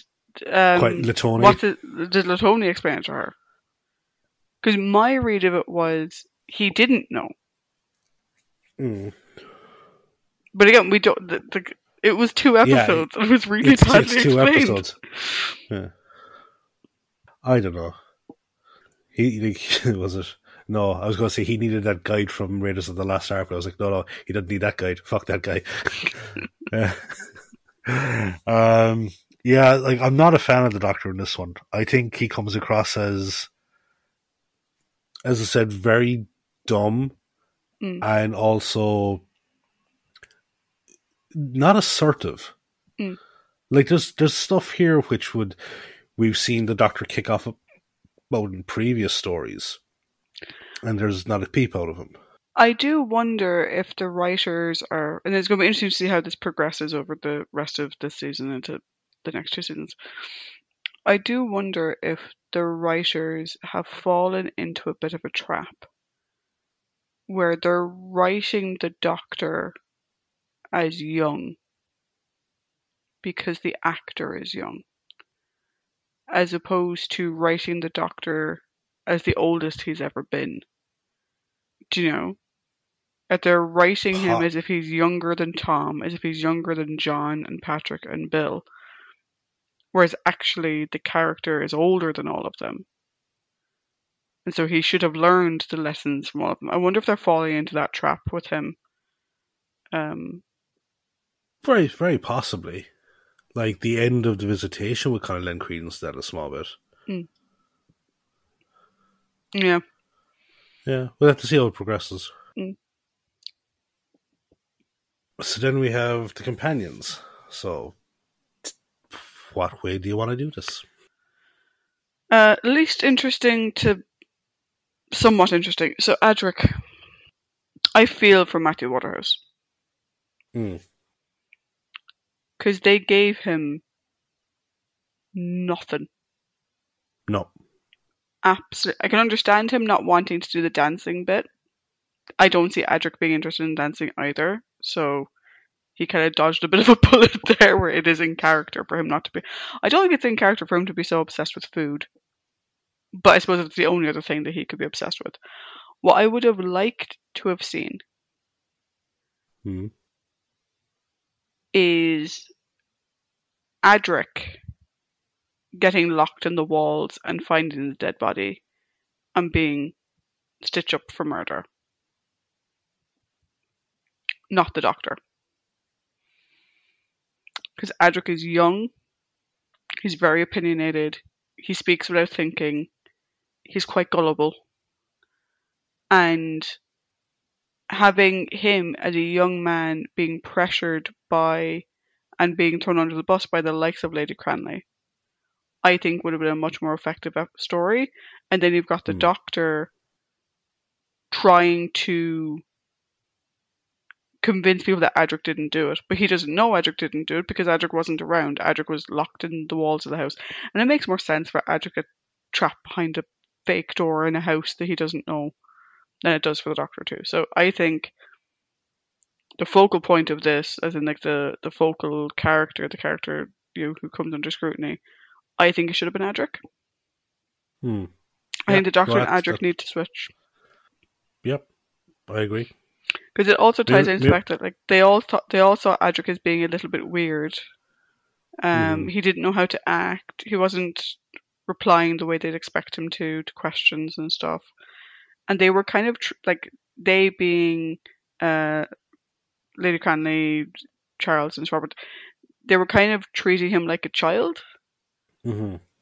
Latoni. Did Latoni explain it to her? Because my read of it was he didn't know. But again, we don't. It was 2 episodes. Yeah, it was really badly explained. 2 episodes. Yeah. I don't know. Was it? No, I was going to say he needed that guide from Raiders of the Lost Ark. I was like, no, he doesn't need that guide. Fuck that guy. Yeah, like I'm not a fan of the Doctor in this one. I think he comes across as I said, very dumb and also not assertive. Like there's stuff here which we've seen the Doctor kick off about in previous stories, and there's not a peep out of him. I do wonder if the writers are, and it's going to be interesting to see how this progresses over the rest of this season into the next 2 seasons. I do wonder if the writers have fallen into a bit of a trap where they're writing the Doctor as young because the actor is young, as opposed to writing the Doctor as the oldest he's ever been. Do you know? That they're writing him as if he's younger than Tom, as if he's younger than John and Patrick and Bill, whereas actually the character is older than all of them. And so he should have learned the lessons from all of them. I wonder if they're falling into that trap with him. Very, very possibly. Like, the end of the Visitation would kind of lend credence to that a small bit. Yeah. Yeah, we'll have to see how it progresses. So then we have the companions. So, what way do you want to do this? Least interesting to somewhat interesting. So, Adric, I feel for Matthew Waterhouse. Because they gave him nothing. No. Absolutely. I can understand him not wanting to do the dancing bit. I don't see Adric being interested in dancing either. So he kind of dodged a bit of a bullet there, where it is in character for him not to be. I don't think it's in character for him to be so obsessed with food, but I suppose it's the only other thing that he could be obsessed with. What I would have liked to have seen is Adric getting locked in the walls and finding the dead body and being stitched up for murder. Not the doctor. Because Adric is young, he's very opinionated, he speaks without thinking, he's quite gullible. And having him as a young man being pressured by and being thrown under the bus by the likes of Lady Cranley, I think would have been a much more effective story. And then you've got the doctor trying to convince people that Adric didn't do it, but he doesn't know Adric didn't do it because Adric wasn't around. Adric was locked in the walls of the house. And it makes more sense for Adric to get trapped behind a fake door in a house that he doesn't know than it does for the doctor too. So I think the focal point of this, as in like the focal character, the character who comes under scrutiny, I think it should have been Adric. I think the doctor and Adric need to switch. Yep, I agree. Because it also ties into the fact that like they all saw Adric as being a little bit weird. He didn't know how to act. He wasn't replying the way they'd expect him to questions and stuff. And they were kind of like, they being Lady Cranley, Charles, and Robert, they were kind of treating him like a child.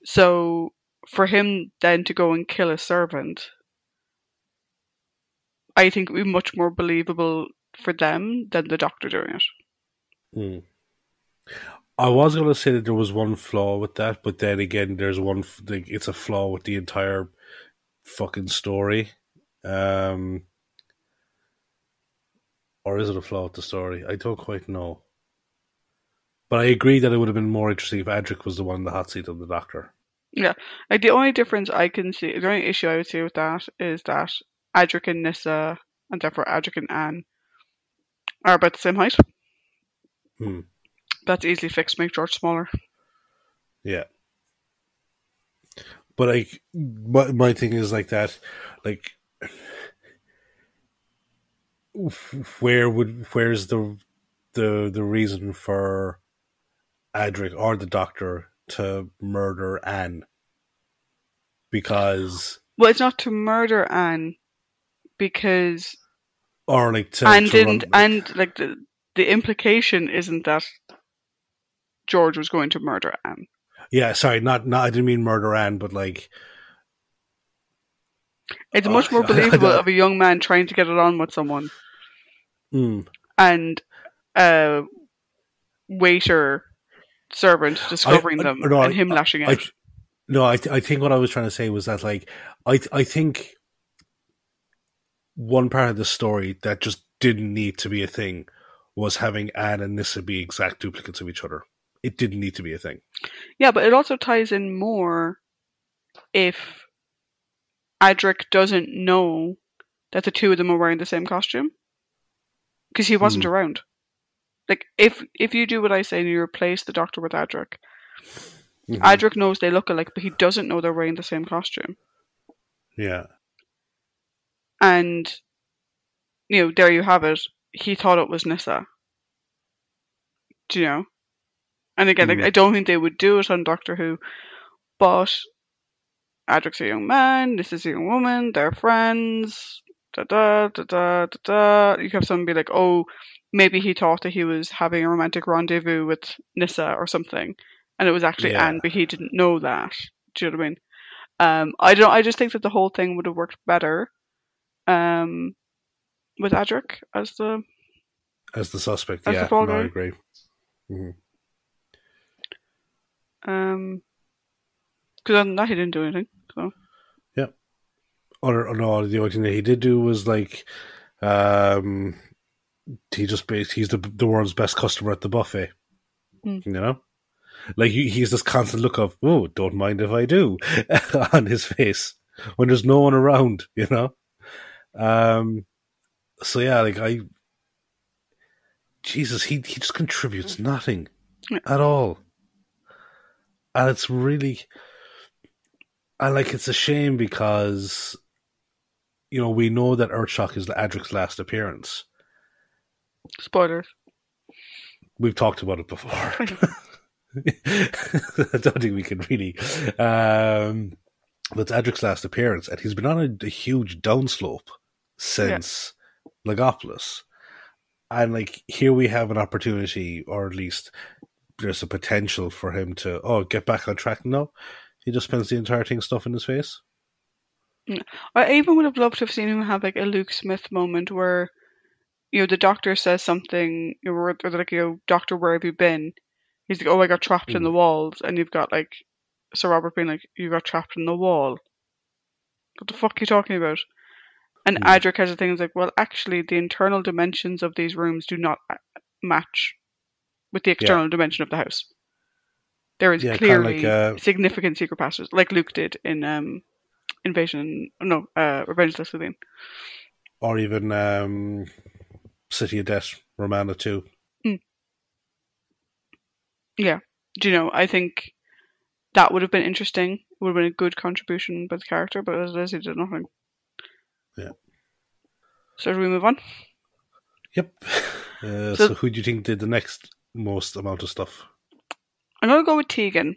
So for him then to go and kill a servant, I think it would be much more believable for them than the doctor doing it. I was going to say that there was one flaw with that, but then again, there's one. It's a flaw with the entire fucking story. Or is it a flaw with the story? I don't quite know. But I agree that it would have been more interesting if Adric was the one in the hot seat of the doctor. Yeah. Like the only difference I can see, the only issue I would see with that is that Adric and Nyssa, and therefore Adric and Anne, are about the same height. That's easily fixed to make George smaller. Yeah. But like, my thing is like that, like, where's the reason for Adric or the doctor to murder Anne? Because it's not to murder Anne, because or like to Anne to didn't, run, and like the implication isn't that George was going to murder Anne. Yeah, sorry, not I didn't mean murder Anne, but like it's much more believable of a young man trying to get it on with someone, and a waiter servant discovering them and him lashing out. I think what I was trying to say was that like I think one part of the story that just didn't need to be a thing was having Anne and Nyssa be exact duplicates of each other. It didn't need to be a thing. Yeah, but it also ties in more if Adric doesn't know that the two of them are wearing the same costume, because he wasn't around. Like, if you do what I say and you replace the doctor with Adric, Adric knows they look alike, but he doesn't know they're wearing the same costume. Yeah. And, there you have it. He thought it was Nyssa. Do you know? And again, like, I don't think they would do it on Doctor Who, but Adric's a young man, Nyssa's a young woman, they're friends, da-da. You have someone be like, oh, maybe he thought that he was having a romantic rendezvous with Nyssa or something, and it was actually Anne, but he didn't know that. Do you know what I mean? I just think that the whole thing would have worked better with Adric as the suspect. Yeah, no, I agree. Because other than that, he didn't do anything. So yeah. Or no, the only thing that he did do was like, he's the world's best customer at the buffet. You know, like he's this constant look of, oh, don't mind if I do, on his face when there's no one around. You know, so yeah, like Jesus, he just contributes nothing Yeah. at all. And it's really, and like, it's a shame because, you know, we know that Earthshock is Adric's last appearance. Spoilers. We've talked about it before. I don't think we can really. But it's Adric's last appearance, and he's been on a huge downslope since Legopolis. And like, here we have an opportunity, or at least there's a potential for him to get back on track. No, he just spends the entire thing stuffing his face. Yeah. I even would have loved to have seen him have like a Luke Smith moment where, you know, the doctor says something, or they're like, you know, Doctor, where have you been? He's like, oh, I got trapped in the walls, and you've got like Sir Robert being like, you got trapped in the wall. What the fuck are you talking about? And Adric has a thing, like, well, actually, the internal dimensions of these rooms do not match with the external dimension of the house. There is clearly significant secret passages, like Luke did in Revenge of the Slytherin. Or even City of Death, Romana 2. Yeah. Do you know, I think that would have been interesting. It would have been a good contribution by the character, but as it is, he did nothing. Yeah. So do we move on? Yep. So who do you think did the next most amount of stuff? I'm going to go with Tegan.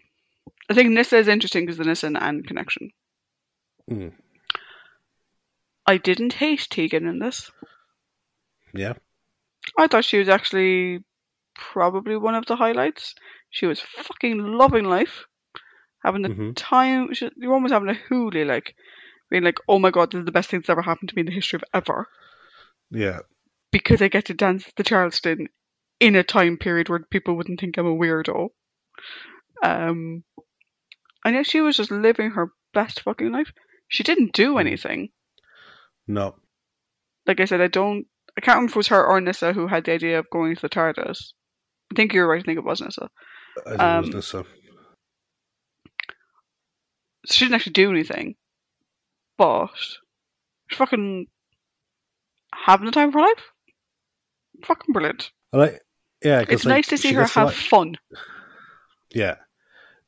I think Nyssa is interesting because the Nyssa and Anne connection. I didn't hate Tegan in this. Yeah. I thought she was actually probably one of the highlights. She was fucking loving life. Having the time. You're almost having a hoolie, like, being like, oh my god, this is the best thing that's ever happened to me in the history of ever. Yeah. Because I get to dance the Charleston in a time period where people wouldn't think I'm a weirdo. I know she was just living her best fucking life. She didn't do anything. No. Like I said, I can't remember if it was her or Nyssa who had the idea of going to the TARDIS. I think you're right, I think it was Nyssa. I think it was Nyssa. She didn't actually do anything. But she's fucking having the time of her life. Fucking brilliant. It's nice to see her have fun. Yeah.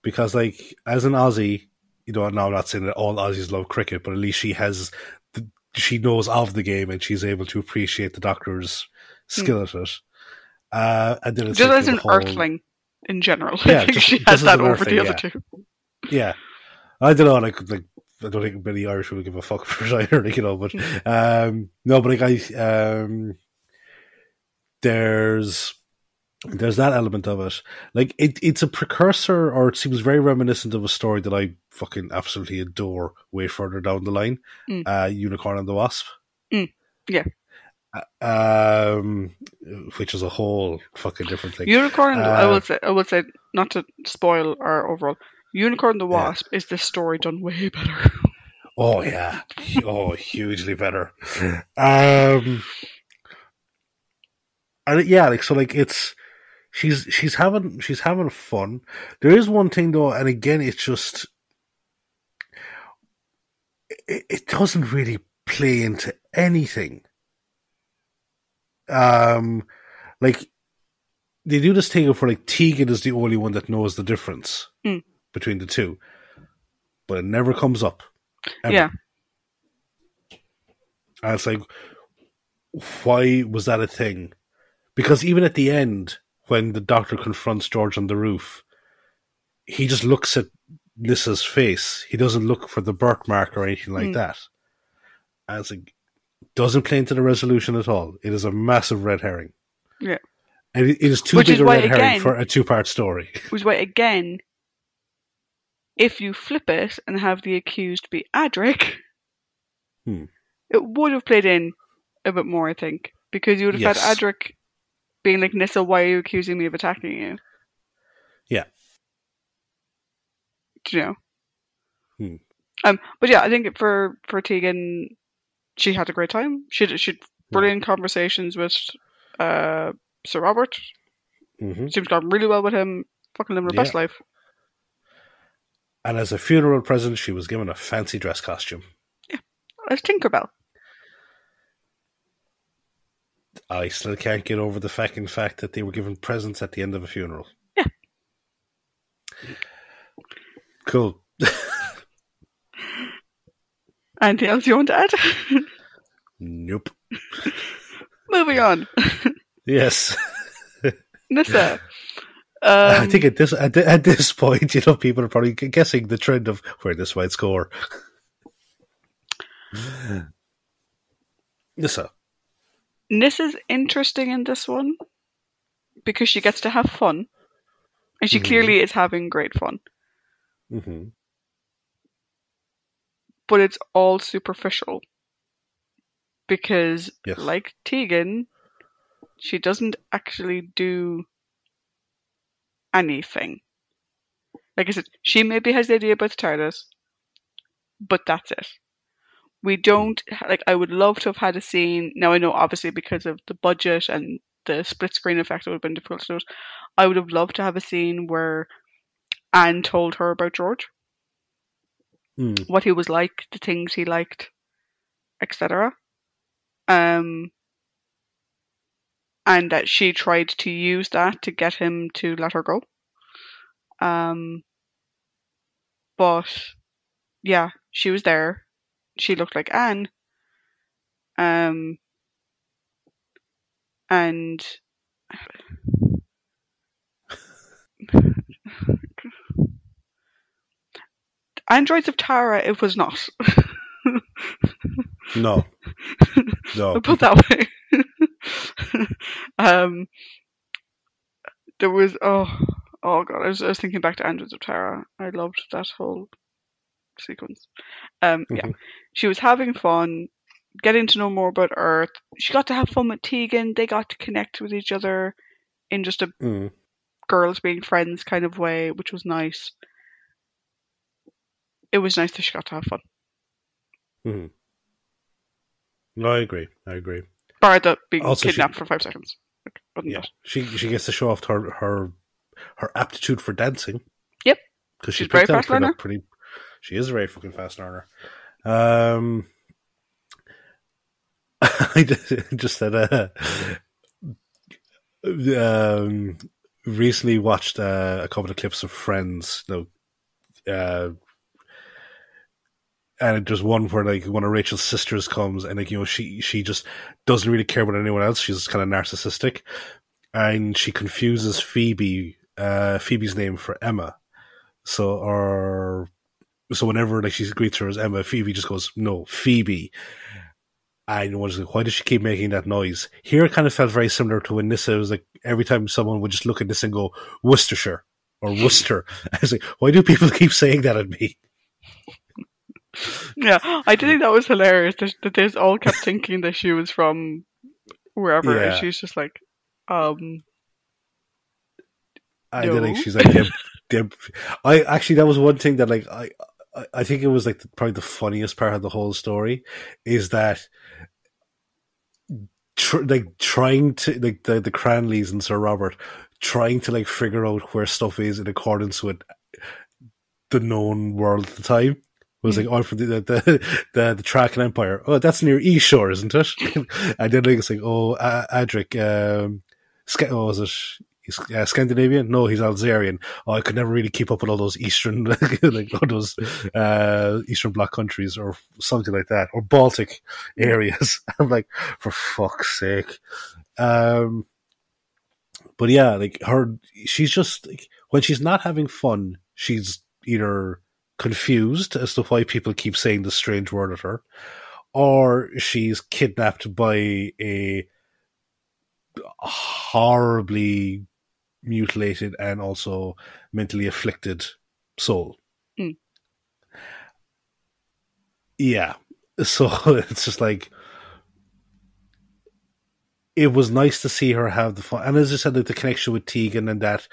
Because, like, as an Aussie, you know, now I'm not saying that all Aussies love cricket, but at least she knows of the game and she's able to appreciate the Doctor's skill at it. And then it's just like, as an Earthling in general. I think she has that over the other two. Yeah. I don't know, like I don't think many Irish will give a fuck for it either, like, you know, but no, but like there's that element of it. Like, it's a precursor, or it seems very reminiscent of a story that I fucking absolutely adore way further down the line. Unicorn and the Wasp. Yeah. Which is a whole fucking different thing. Unicorn, I will say, not to spoil our overall, Unicorn and the Wasp is this story done way better. Oh yeah. Hugely better. And yeah, like, so, like, it's she's having fun. There is one thing though, and again, it's just it doesn't really play into anything. Like, they do this thing for, like, Tegan is the only one that knows the difference between the two, but it never comes up. Ever. Yeah. And it's like, why was that a thing? Because even at the end, when the Doctor confronts George on the roof, he just looks at Nyssa's face. He doesn't look for the birthmark or anything like that. And it's like, doesn't play into the resolution at all. It is a massive red herring. Yeah. And it is too big a red herring for a two-part story. Which is why, again, if you flip it and have the accused be Adric, it would have played in a bit more, I think. Because you would have had Adric being like, Nyssa, why are you accusing me of attacking you? Yeah. Do you know? But yeah, I think for Tegan, she had a great time. She had brilliant conversations with Sir Robert. Seems gone really well with him. Fucking living her best life. And as a funeral present, she was given a fancy dress costume. Yeah, as Tinkerbell. I still can't get over the fact that they were given presents at the end of a funeral. Yeah. Cool. Anything else you want to add? Nope. Moving on. Yes. Nyssa. I think at this point, people are probably guessing the trend of where this might score. Nyssa. Nyssa's interesting in this one because she gets to have fun, and she clearly is having great fun. Mm-hmm. But it's all superficial because, yes. like Tegan, she doesn't actually do anything. Like I said, she maybe has the idea about the TARDIS, but that's it. We don't, like, I would love to have had a scene. Now, I know obviously because of the budget and the split screen effect, it would have been difficult to do it. I would have loved to have a scene where Anne told her about George. What he was like, the things he liked, etc. And that she tried to use that to get him to let her go. But yeah, she was there. She looked like Anne. And Androids of Tara, it was not. No. I'll put that way. There was oh god, I was thinking back to Androids of Tara. I loved that whole sequence. Yeah, she was having fun, getting to know more about Earth. She got to have fun with Tegan. They got to connect with each other in just a girls being friends kind of way, which was nice. It was nice that she got to have fun. No, I agree. Bar the being also, kidnapped for 5 seconds. Yeah, she gets to show off her aptitude for dancing. Yep, because she's very fast learner. She is a very fucking fast learner. I just said recently watched a couple of clips of Friends. And there's one where like one of Rachel's sisters comes and like she just doesn't really care about anyone else. She's kind of narcissistic, and she confuses Phoebe's name for Emma. So whenever like she greets her as Emma, Phoebe just goes, "No, Phoebe." And was like, why does she keep making that noise? Here it kind of felt very similar to when Nyssa was like, every time someone would just look at Nyssa and go, Worcestershire or Worcester. I was like, why do people keep saying that at me? Yeah, I did think that was hilarious that they all kept thinking that she was from wherever, and she's just like, I did think she's like, Deb. I actually, that was one thing that like, I think it was like probably the funniest part of the whole story is that trying to like the Cranleys and Sir Robert trying to like figure out where stuff is in accordance with the known world at the time. It was like, from the Trakan Empire. Oh, that's near East Shore, isn't it? And then like, it's like, Adric, was it? He's Scandinavian? No, he's Alzarian. Oh, I could never really keep up with all those Eastern, like all those Eastern Bloc countries or something like that, or Baltic areas. I'm like, for fuck's sake. But yeah, like she's just like, when she's not having fun, she's either confused as to why people keep saying this strange word at her, or she's kidnapped by a horribly mutilated and also mentally afflicted soul. Yeah. So it's just like, it was nice to see her have the fun. And as I said, like the connection with Tegan and that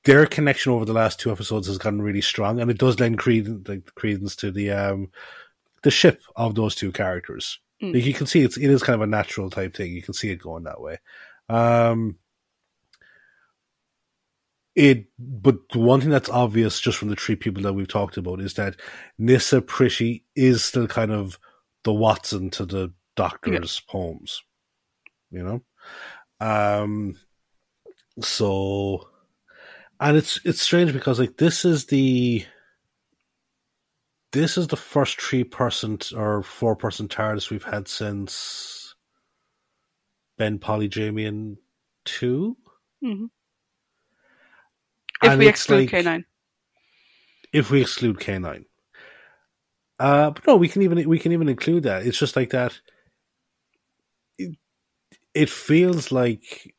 their connection over the last 2 episodes has gotten really strong, and it does lend credence to the ship of those two characters. Like you can see it is kind of a natural type thing. You can see it going that way. But one thing that's obvious just from the 3 people that we've talked about is that Nyssa Prishy is still kind of the Watson to the Doctor's Holmes. you know. So, and it's strange because like this is the first 3-person or 4-person TARDIS we've had since Ben, Polly, Jamie, and 2. Mm-hmm. If And we it's exclude like K9. if we exclude K9. But no, we can even include that. It's just like that. It feels like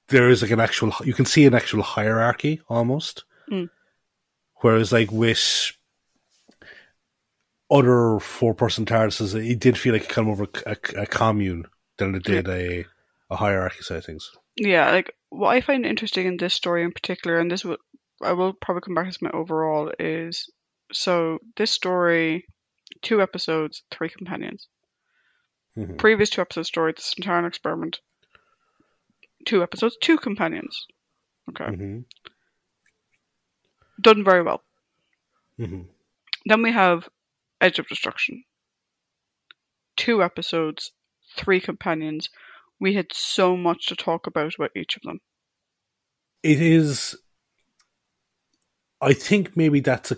there is like you can see an actual hierarchy almost. Mm. Whereas like with other 4-person TARDISes, it did feel like kind of more a commune than it did a hierarchy side of things. Yeah, like what I find interesting in this story in particular, and I will probably come back to this my overall, is so this story, 2 episodes, 3 companions. Mm-hmm. Previous 2 episodes story, this entire experiment, 2 episodes, 2 companions. Okay. Mm-hmm. Done very well. Mm-hmm. Then we have Edge of Destruction. 2 episodes, 3 companions. We had so much to talk about each of them. It is. I think maybe that's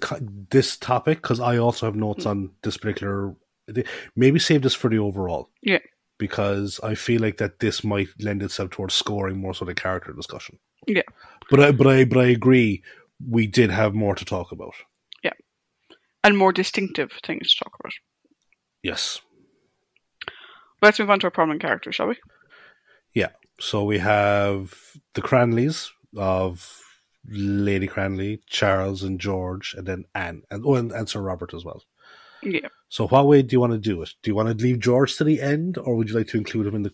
this topic because I also have notes on this particular. Maybe save this for the overall. Yeah. Because I feel like that this might lend itself towards scoring more so than character discussion. Yeah. But I agree. We did have more to talk about. Yeah. And more distinctive things to talk about. Yes. Let's move on to our prominent characters, shall we? Yeah. So we have the Cranleys of Lady Cranley, Charles and George, and then Anne. And Sir Robert as well. Yeah. So what way do you want to do it? Do you want to leave George to the end, or would you like to include him in the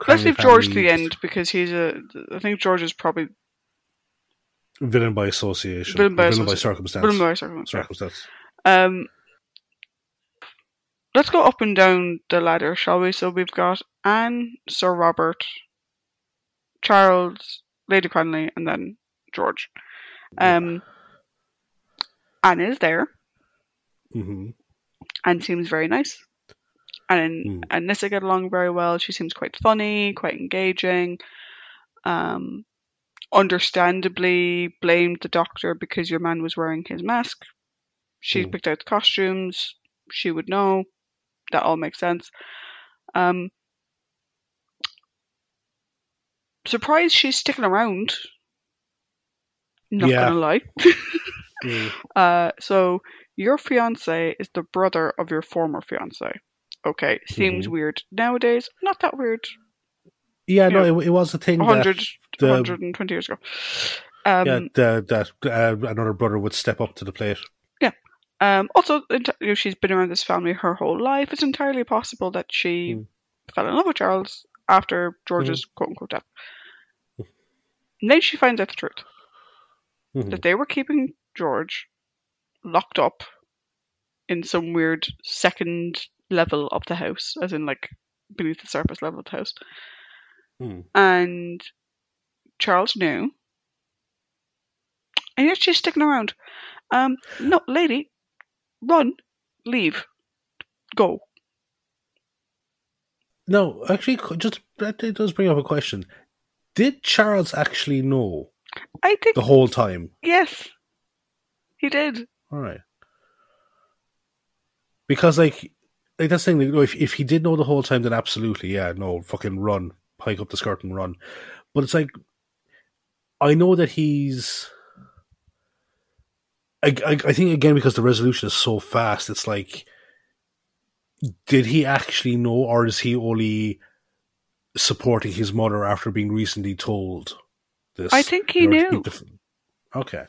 Let's leave George to the end because I think George is probably villain by association. Villain by circumstance. Villain by circumstance. Let's go up and down the ladder, shall we? So we've got Anne, Sir Robert, Charles, Lady Cranley, and then George. Anne is there. Mm-hmm. Anne seems very nice. And Nissa get along very well. She seems quite funny, quite engaging. Understandably blamed the doctor because your man was wearing his mask. She picked out the costumes. She would know. That all makes sense. Surprised she's sticking around. Not gonna lie. So your fiance is the brother of your former fiance. Okay, seems weird nowadays. Not that weird. Yeah, no, it was a thing 120 years ago. That another brother would step up to the plate. Yeah. Also, she's been around this family her whole life. It's entirely possible that she fell in love with Charles after George's quote-unquote death. And then she finds out the truth. That they were keeping George locked up in some weird second level of the house, as in like beneath the surface level of the house. And Charles knew. And yet she's sticking around. No, lady, run, leave, go. No, actually, it does bring up a question. Did Charles actually know? I think the whole time. Yes, he did. All right. Because like that's the thing. If he did know the whole time, then absolutely, yeah, no, fucking run, hike up the skirt and run. But it's like I know that he's. I think again because the resolution is so fast. It's like, did he actually know, or is he only supporting his mother after being recently told this? I think he knew. Okay.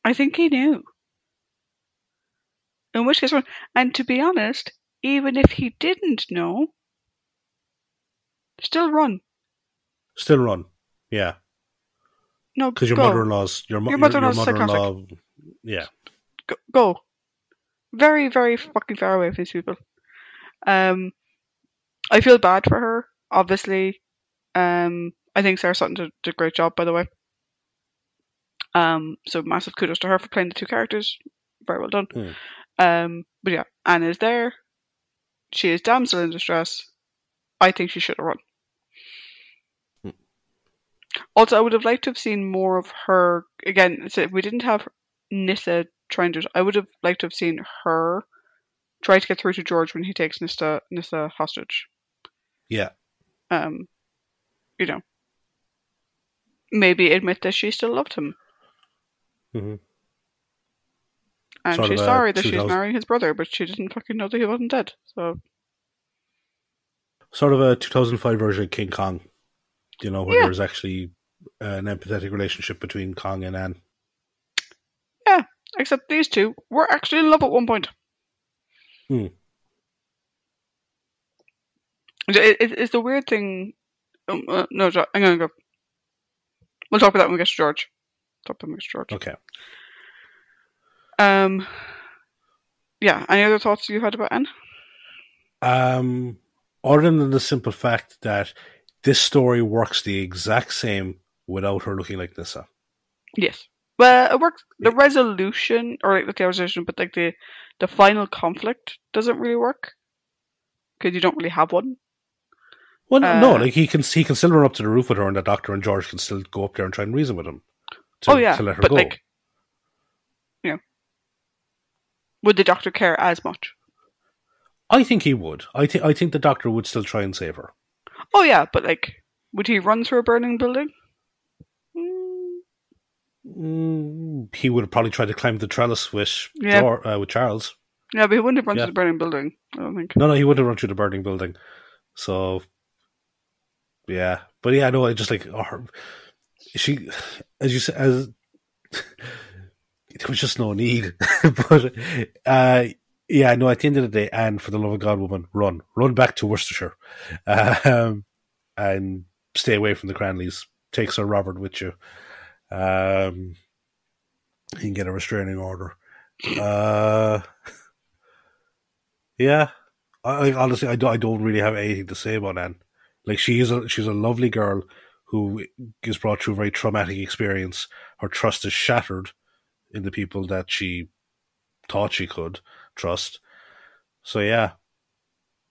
I think he knew. In which case, and to be honest, even if he didn't know, still run. Still run. Yeah. No, because your mother-in-law's your mother-in-law. Yeah. Go. Very, very fucking far away from these people. I feel bad for her, obviously. I think Sarah Sutton did a great job, by the way. So massive kudos to her for playing the two characters. Very well done. But yeah, Anne is there. She is damsel in distress. I think she should have run. Also, I would have liked to have seen more of her. Again, so if we didn't have Nissa trying to, I would have liked to have seen her try to get through to George when he takes Nissa hostage. Yeah. You know, maybe admit that she still loved him. Mm-hmm. And Sort she's of sorry that she's marrying his brother, but she didn't fucking know that he wasn't dead. So, sort of a 2005 version of King Kong, you know, where yeah. there's actually an empathetic relationship between Kong and Anne. Yeah, except these two were actually in love at one point. It's the weird thing. No, I'm going to go. We'll talk about that when we get to George. Okay. Yeah. Any other thoughts you had about Anne? Other than the simple fact that this story works the exact same without her looking like Nissa. Yes. Well, it works. The resolution, or like the resolution, but like the final conflict doesn't really work because you don't really have one. Well, no, like he can still run up to the roof with her, and the Doctor and George can still go up there and try and reason with him. To let her but go. Like, you know, would the Doctor care as much? I think he would. I think the Doctor would still try and save her. Oh yeah, but like, would he run through a burning building? He would have probably tried to climb the trellis with Charles. Yeah, but he wouldn't have run through the burning building, I don't think. No, he wouldn't have run through the burning building. So, yeah. But yeah, no, I just like, she, as you said, there was just no need. But, yeah, no, at the end of the day, Anne, for the love of God, woman, run back to Worcestershire, and stay away from the Cranleys. Take Sir Robert with you. You can get a restraining order. Yeah, I honestly, I don't really have anything to say about Anne. Like she's a lovely girl who is brought through a very traumatic experience. Her trust is shattered in the people that she thought she could trust. So yeah,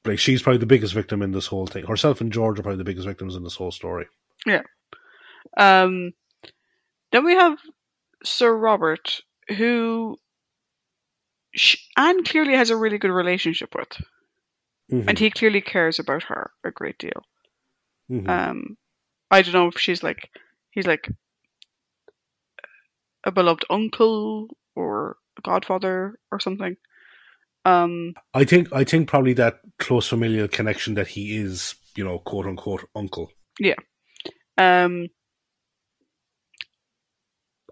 like she's probably the biggest victim in this whole thing. Herself and George are probably the biggest victims in this whole story. Yeah. Then we have Sir Robert, who Anne clearly has a really good relationship with. Mm-hmm. And he clearly cares about her a great deal. Mm-hmm. I don't know if he's like a beloved uncle or a godfather or something. I think probably that close familial connection that he is, you know, quote unquote uncle. Yeah.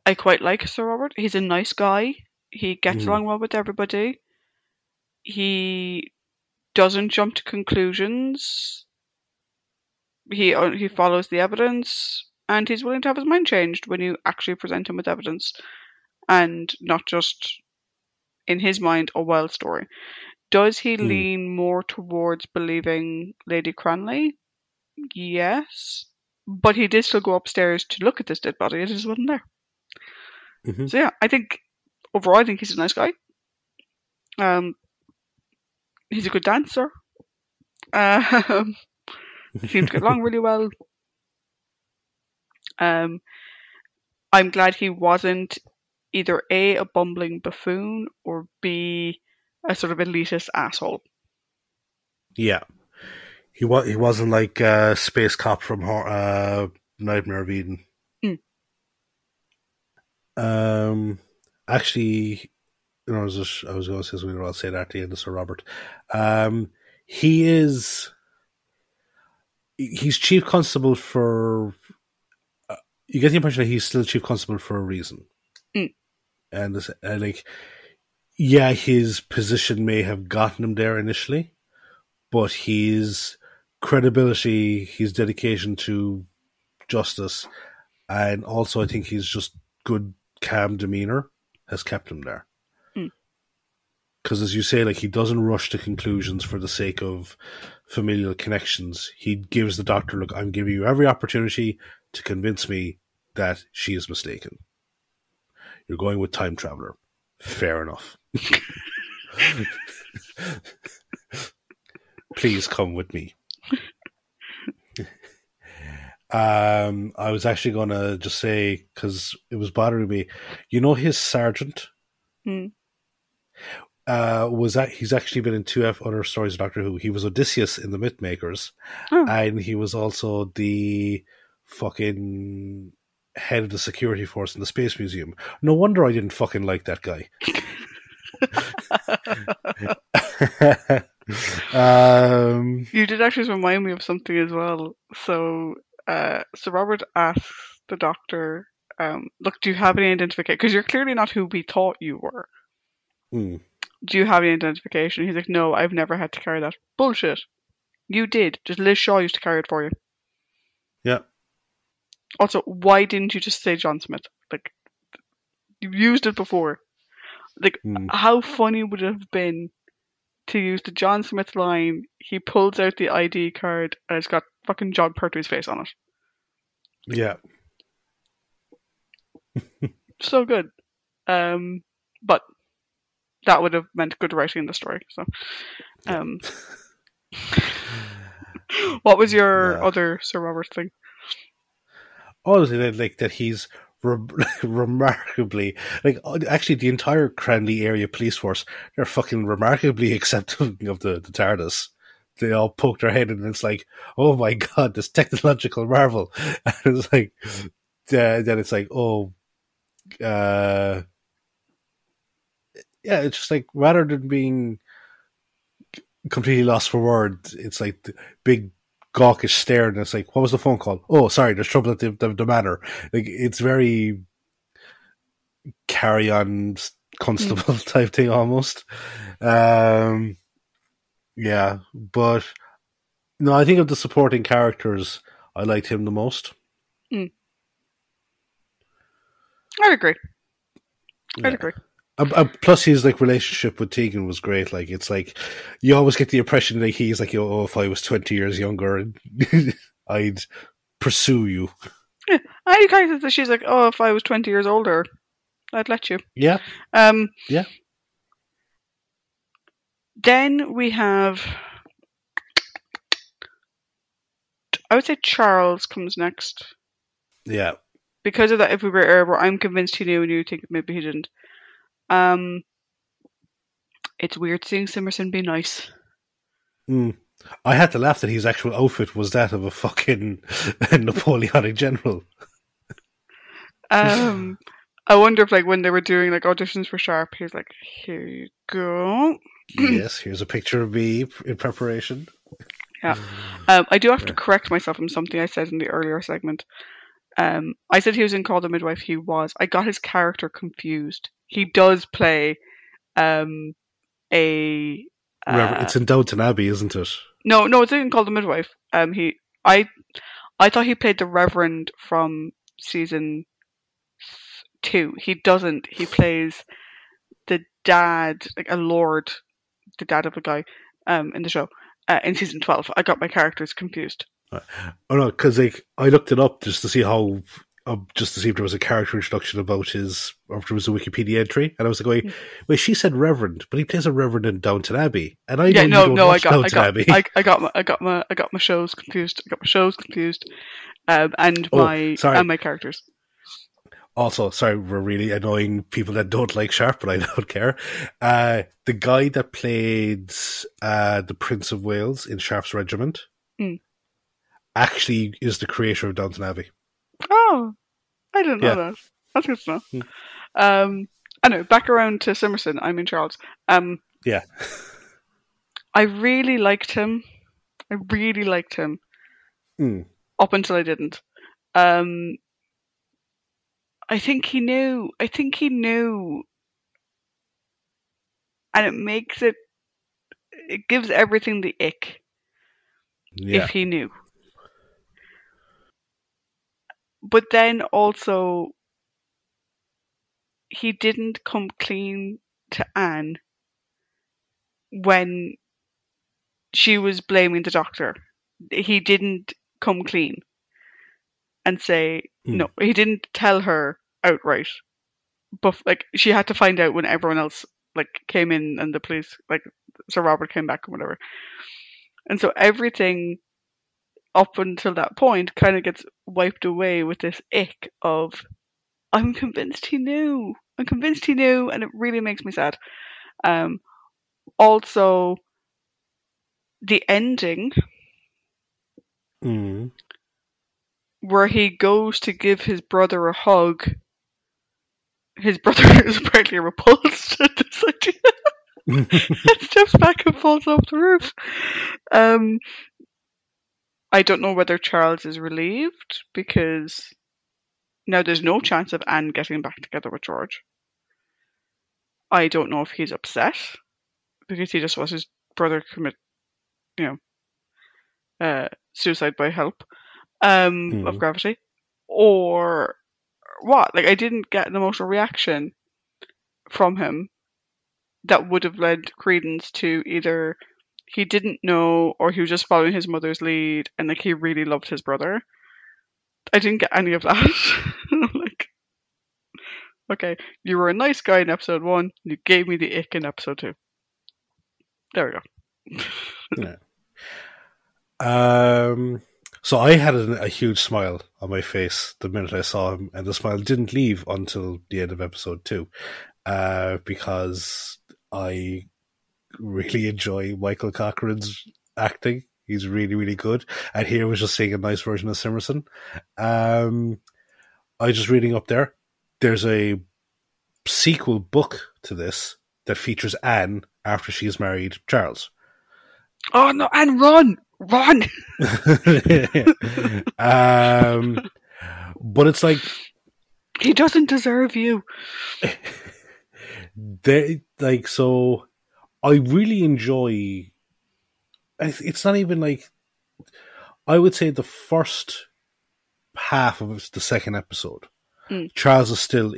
I quite like Sir Robert. He's a nice guy. He gets along well with everybody. He doesn't jump to conclusions. He follows the evidence, and he's willing to have his mind changed when you actually present him with evidence, and not just in his mind a wild story. Does he lean more towards believing Lady Cranley? Yes, but he did still go upstairs to look at this dead body. It just wasn't there. Mm-hmm. So yeah, I think overall, I think he's a nice guy. He's a good dancer. Seems to get along really well. I'm glad he wasn't either A, bumbling buffoon, or B, a sort of elitist asshole. Yeah. He wasn't like a space cop from Nightmare of Eden. Actually, you know, I was going to say something, I'll say that at the end of Sir Robert. He's chief constable for. You get the impression that he's still chief constable for a reason, and like, yeah, his position may have gotten him there initially, but his credibility, his dedication to justice, and also I think he's just good, calm demeanor has kept him there. Because as you say, like, he doesn't rush to conclusions for the sake of familial connections. He gives the Doctor, look, I'm giving you every opportunity to convince me that she is mistaken. You're going with Time Traveller. Fair enough. Please come with me. I was actually going to just say, because it was bothering me, his sergeant was that he's actually been in two other stories of Doctor Who. He was Odysseus in the Mythmakers, and he was also the fucking head of the security force in the Space Museum. No wonder I didn't fucking like that guy. You did actually remind me of something as well. So Robert asks the Doctor, look, do you have any identification? Because you're clearly not who we thought you were. Do you have any identification? He's like, no, I've never had to carry that. Bullshit. You did. Just Liz Shaw used to carry it for you. Yeah. Also, why didn't you just say John Smith? Like, you've used it before. Like, how funny would it have been to use the John Smith line? He pulls out the ID card and it's got fucking John Pertwee's face on it. Yeah. So good. But that would have meant good writing in the story. So, what was your other Sir Robert thing? Honestly, like that he's remarkably, like, actually the entire Cranley area police force, they're fucking remarkably accepting of the TARDIS. They all poke their head in and it's like, oh my god, this technological marvel. And it's like, then it's like, yeah, it's just like, rather than being completely lost for words, it's like the big gawkish stare, and it's like, what was the phone call? Oh, sorry, there's trouble at the manor. Like, it's very carry-on constable type thing almost. Yeah, but no, I think of the supporting characters, I liked him the most. I'd agree. I'd agree. Plus, his like relationship with Tegan was great. Like, it's like you always get the impression that he's like, oh, if I was 20 years younger, I'd pursue you. Yeah, I kind of. She's like, oh, if I was 20 years older, I'd let you. Yeah. Yeah. Then we have, I would say Charles comes next. Yeah. Because of that, if we were error, I'm convinced he knew and you think maybe he didn't. It's weird seeing Simmerson be nice. I had to laugh that his actual outfit was that of a fucking Napoleonic general. I wonder if, like, when they were doing like auditions for Sharp, he was like, "Here you go." Yes, here's a picture of me in preparation. Yeah, I do have to correct myself from something I said in the earlier segment. I said he was in Call the Midwife. He was. I got his character confused. He does play it's in Downton Abbey, isn't it? No, it's in Call the Midwife. I thought he played the Reverend from season 2. He doesn't. He plays the dad, like a lord, the dad of a guy, in the show, in season 12. I got my characters confused. Oh no, because like I looked it up just to see how, just to see if there was a character introduction about his, or if there was a Wikipedia entry, and I was like, wait, she said Reverend, but he plays a Reverend in Downton Abbey, and I don't watch Downton Abbey. I got my shows confused. And my characters. Also, sorry, we're really annoying people that don't like Sharp, but I don't care. The guy that played the Prince of Wales in Sharp's Regiment actually is the creator of Downton Abbey. Oh, I didn't know that. That's good to know. Anyway, back around to Simmerson. I mean Charles. Yeah. I really liked him. Up until I didn't. I think he knew. And it gives everything the ick. Yeah. If he knew. But then also, he didn't come clean to Anne when she was blaming the doctor. He didn't come clean and say, no, he didn't tell her outright. But like, she had to find out when everyone else like came in and the police, like Sir Robert came back or whatever. And so everything up until that point kind of gets wiped away with this ick of, I'm convinced he knew. I'm convinced he knew, and it really makes me sad. Also, the ending where he goes to give his brother a hug, his brother is apparently repulsed at this idea. And steps back and falls off the roof. I don't know whether Charles is relieved because now there's no chance of Anne getting back together with George. I don't know if he's upset because he just watched his brother commit, suicide by help of gravity, or what. Like, I didn't get an emotional reaction from him that would have led credence to either he didn't know or he was just following his mother's lead and like he really loved his brother. I didn't get any of that. I'm like, okay, you were a nice guy in episode 1, you gave me the ick in episode 2. There we go. Yeah. So I had a huge smile on my face the minute I saw him, and the smile didn't leave until the end of episode 2, because I really enjoy Michael Cochrane's acting. He's really, really good. And here was just seeing a nice version of Simerson. I was just reading up there. There's a sequel book to this that features Anne after she's married Charles. Oh no, Anne, run! Run! But it's like, he doesn't deserve you. So I really enjoy. It's not even like, I would say the first half of the second episode, Charles is still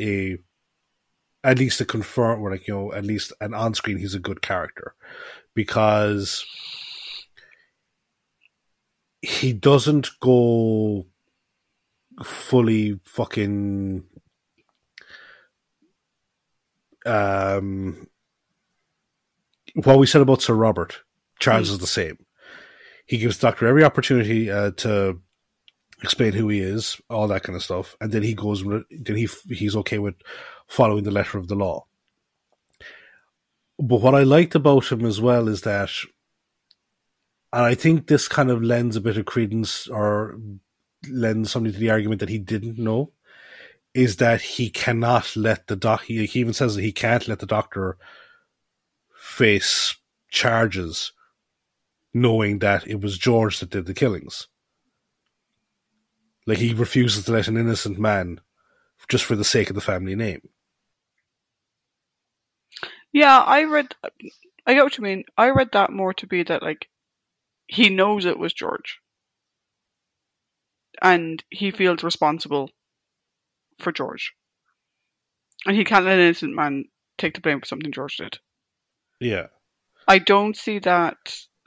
at least a confirmed, or like, at least an on screen, he's a good character because he doesn't go fully fucking what we said about Sir Robert. Charles is the same. He gives the Doctor every opportunity to explain who he is, all that kind of stuff, and then he goes. Then he's okay with following the letter of the law. But what I liked about him as well is that, and I think this kind of lends a bit of credence or lends something to the argument that he didn't know, is that he cannot let the doctor. He even says that he can't let the Doctor face charges knowing that it was George that did the killings. Like, he refuses to let an innocent man just for the sake of the family name. Yeah, I get what you mean. I read that more to be that, like, he knows it was George. And he feels responsible for George. And he can't let an innocent man take the blame for something George did. Yeah. I don't see that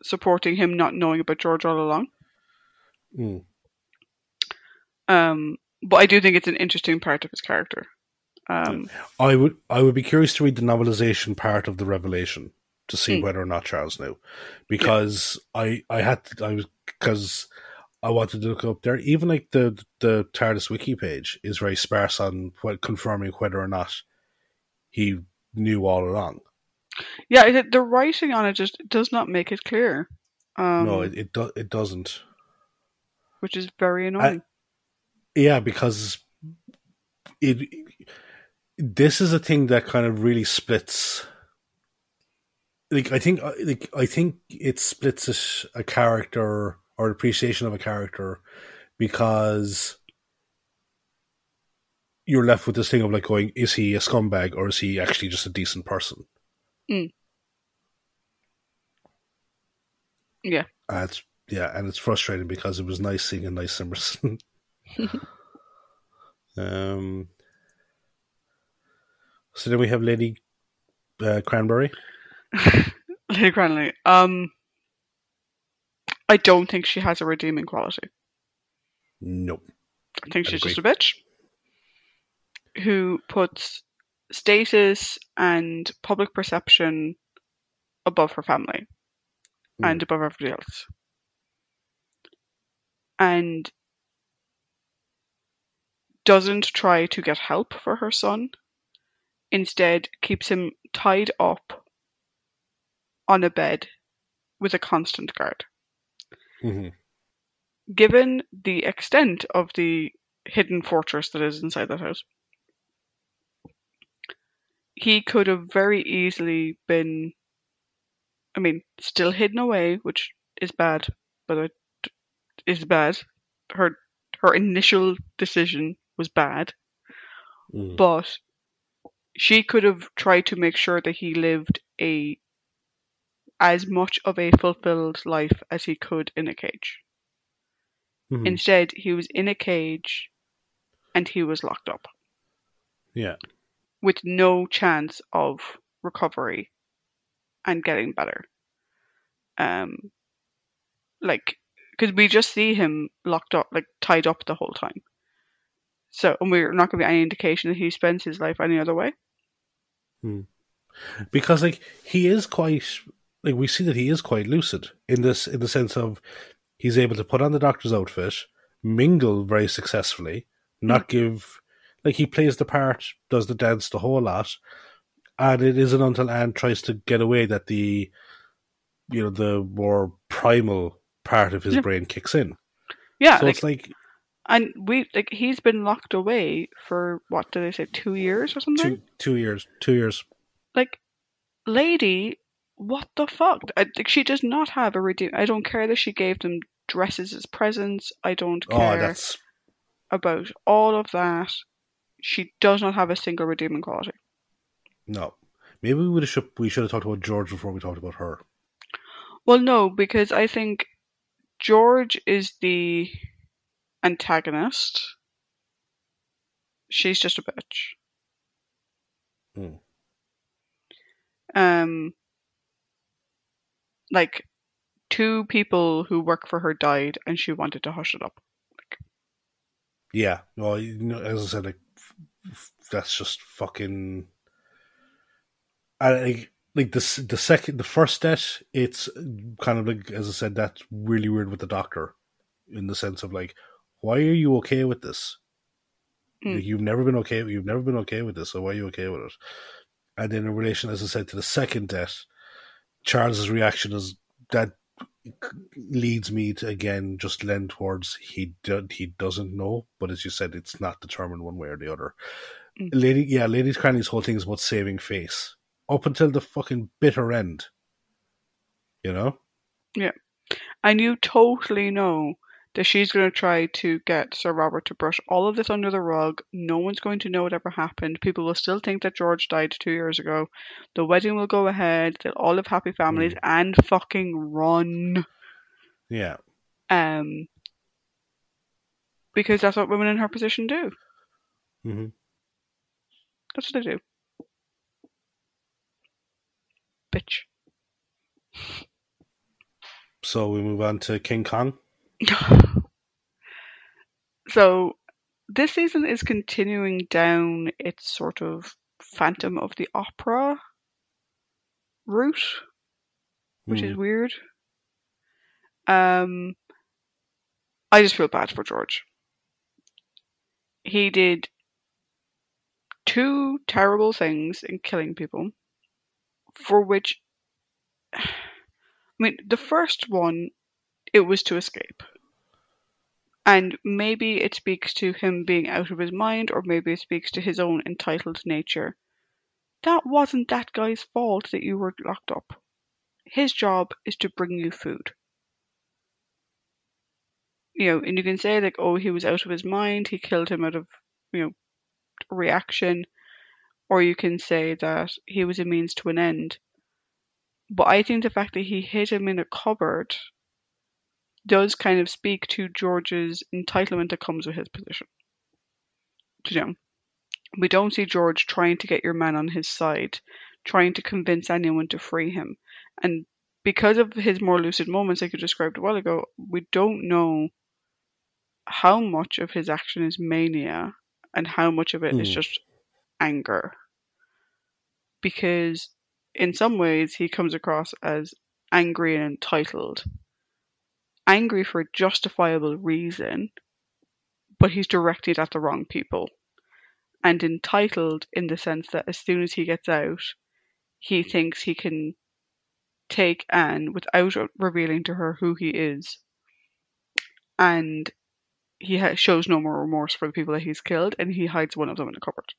supporting him not knowing about George all along. But I do think it's an interesting part of his character. I would be curious to read the novelization part of the revelation to see whether or not Charles knew, because I wanted to look up there. Even like the TARDIS wiki page is very sparse on confirming whether or not he knew all along. Yeah, the writing on it just does not make it clear. No, it doesn't. Which is very annoying. Yeah, because this is a thing that kind of really splits. Like, I think it splits a character or appreciation of a character, because you're left with this thing of like going, is he a scumbag or is he actually just a decent person? Yeah. And it's frustrating because it was nice seeing a nice Simerson. So then we have Lady Cranberry. Lady Cranley. I don't think she has a redeeming quality. Nope. I think she's just a bitch who puts status and public perception above her family and above everybody else. And doesn't try to get help for her son. Instead, keeps him tied up on a bed with a constant guard. Mm-hmm. Given the extent of the hidden fortress that is inside that house, he could have very easily been, still hidden away, which is bad, but it is bad. Her initial decision was bad, but she could have tried to make sure that he lived as much of a fulfilled life as he could in a cage. Mm-hmm. Instead, he was in a cage and he was locked up. Yeah. With no chance of recovery and getting better. Because we just see him locked up, tied up the whole time. So, and we're not going to be any indication that he spends his life any other way. Because he is quite, we see that he is quite lucid in the sense of he's able to put on the doctor's outfit, mingle very successfully, not give, he plays the part, does the dance, the whole lot, and it isn't until Anne tries to get away that the more primal part of his brain kicks in. Yeah, so it's and he's been locked away for what did they say, 2 years or something? 2 years. 2 years. Lady, what the fuck? She does not have a redeem. I don't care that she gave them dresses as presents. I don't care about all of that. She does not have a single redeeming quality. No. Maybe we should have talked about George before we talked about her. Well, no, because I think George is the antagonist. She's just a bitch. Two people who work for her died, and she wanted to hush it up. Yeah, well, as I said, that's just fucking. The first death, it's kind of as I said, that's really weird with the doctor, in the sense of why are you okay with this? You've never been okay with this, so why are you okay with it? And then in relation, as I said, to the second death, Charles's reaction is that leads me to again just lend towards he doesn't know, but as you said, it's not determined one way or the other. Lady Cranley's whole thing is about saving face up until the fucking bitter end, Yeah, and you totally know that she's going to try to get Sir Robert to brush all of this under the rug. No one's going to know whatever happened. People will still think that George died 2 years ago. The wedding will go ahead. They'll all have happy families and fucking run. Yeah. Because that's what women in her position do. Mm-hmm. That's what they do. Bitch. So we move on to King Kong. So this season is continuing down its sort of Phantom of the Opera route, which is weird. I just feel bad for George. He did 2 terrible things in killing people, for which, the first one, it was to escape. And maybe it speaks to him being out of his mind, or maybe it speaks to his own entitled nature. That wasn't that guy's fault that you were locked up. His job is to bring you food. And you can say he was out of his mind, he killed him out of, reaction, or you can say that he was a means to an end. But I think the fact that he hid him in a cupboard does kind of speak to George's entitlement that comes with his position. We don't see George trying to get your man on his side, trying to convince anyone to free him. And because of his more lucid moments, like you described a while ago, we don't know how much of his action is mania and how much of it is just anger. because in some ways he comes across as angry and entitled. Angry for a justifiable reason, but he's directed at the wrong people. And entitled in the sense that as soon as he gets out, he thinks he can take Anne without revealing to her who he is. And he shows no more remorse for the people that he's killed, and he hides one of them in a cupboard.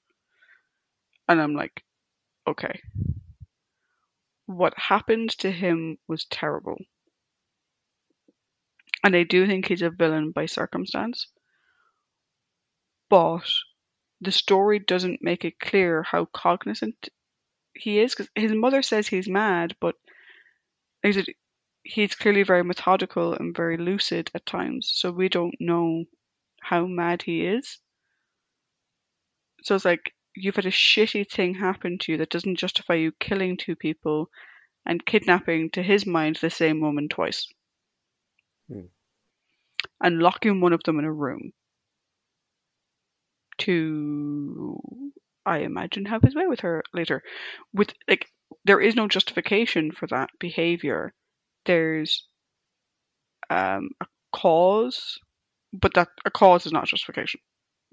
And I'm like, okay. What happened to him was terrible. And I do think he's a villain by circumstance. But the story doesn't make it clear how cognizant he is, because his mother says he's mad, but he's clearly very methodical and very lucid at times, so we don't know how mad he is. So it's like, you've had a shitty thing happen to you that doesn't justify you killing two people and kidnapping, to his mind, the same woman twice. And locking one of them in a room to, I imagine, have his way with her later. With, like, there is no justification for that behavior. There's a cause, but that a cause is not justification.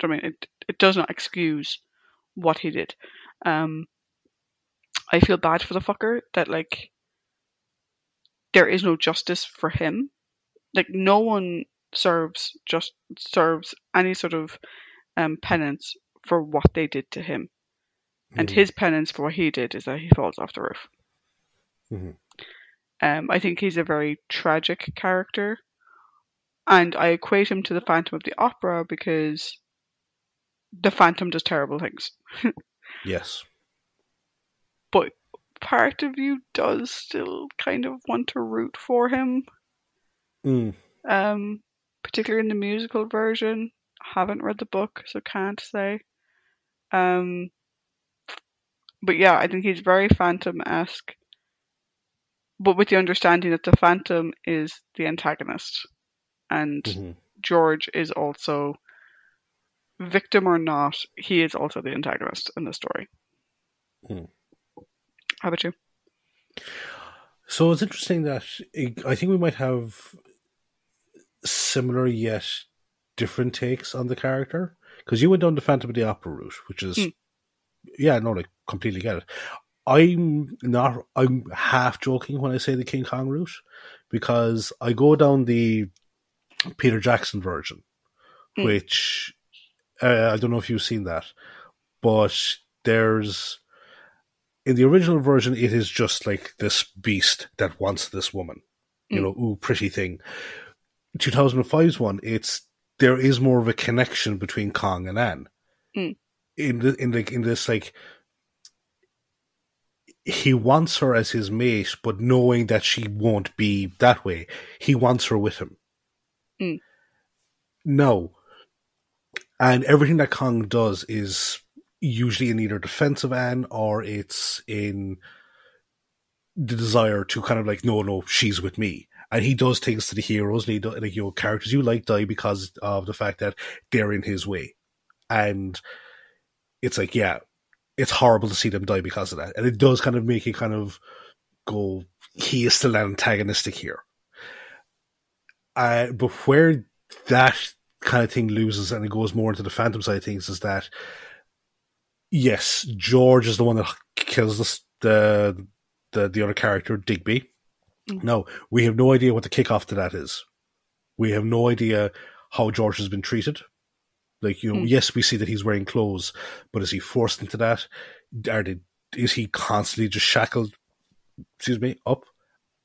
I mean, it does not excuse what he did. I feel bad for the fucker that, like, there is no justice for him. Like, no one serves any sort of penance for what they did to him. And his penance for what he did is that he falls off the roof. I think he's a very tragic character. And I equate him to the Phantom of the Opera because the Phantom does terrible things. Yes. But part of you does still kind of want to root for him. Particularly in the musical version. I haven't read the book, so can't say. But yeah, I think he's very Phantom-esque. But with the understanding that the Phantom is the antagonist. And George is also, victim or not, he is also the antagonist in the story. How about you? So it's interesting that I think we might have similar yet different takes on the character. Because you went down the Phantom of the Opera route, which is, yeah, no, I completely get it. I'm half joking when I say the King Kong route, because I go down the Peter Jackson version, which I don't know if you've seen that, but there's, in the original version, it is just like this beast that wants this woman, you know, ooh, pretty thing. 2005's one, there is more of a connection between Kong and Anne. In this, like, he wants her as his mate, but knowing that she won't be that way, he wants her with him. No. And everything that Kong does is usually in either defense of Anne, or it's in the desire to kind of like, no, she's with me. And he does things to the heroes, and he does, like, you know, characters you like die because of the fact that they're in his way. And it's like, yeah, it's horrible to see them die because of that. And it does kind of make you kind of go, he is still antagonistic here. But where that kind of thing loses and it goes more into the Phantom side of things is that, yes, George is the one that kills the other character, Digby. No, we have no idea what the kickoff to that is. We have no idea how George has been treated. Like, you know, yes, we see that he's wearing clothes, but is he forced into that? Is he constantly just shackled, up?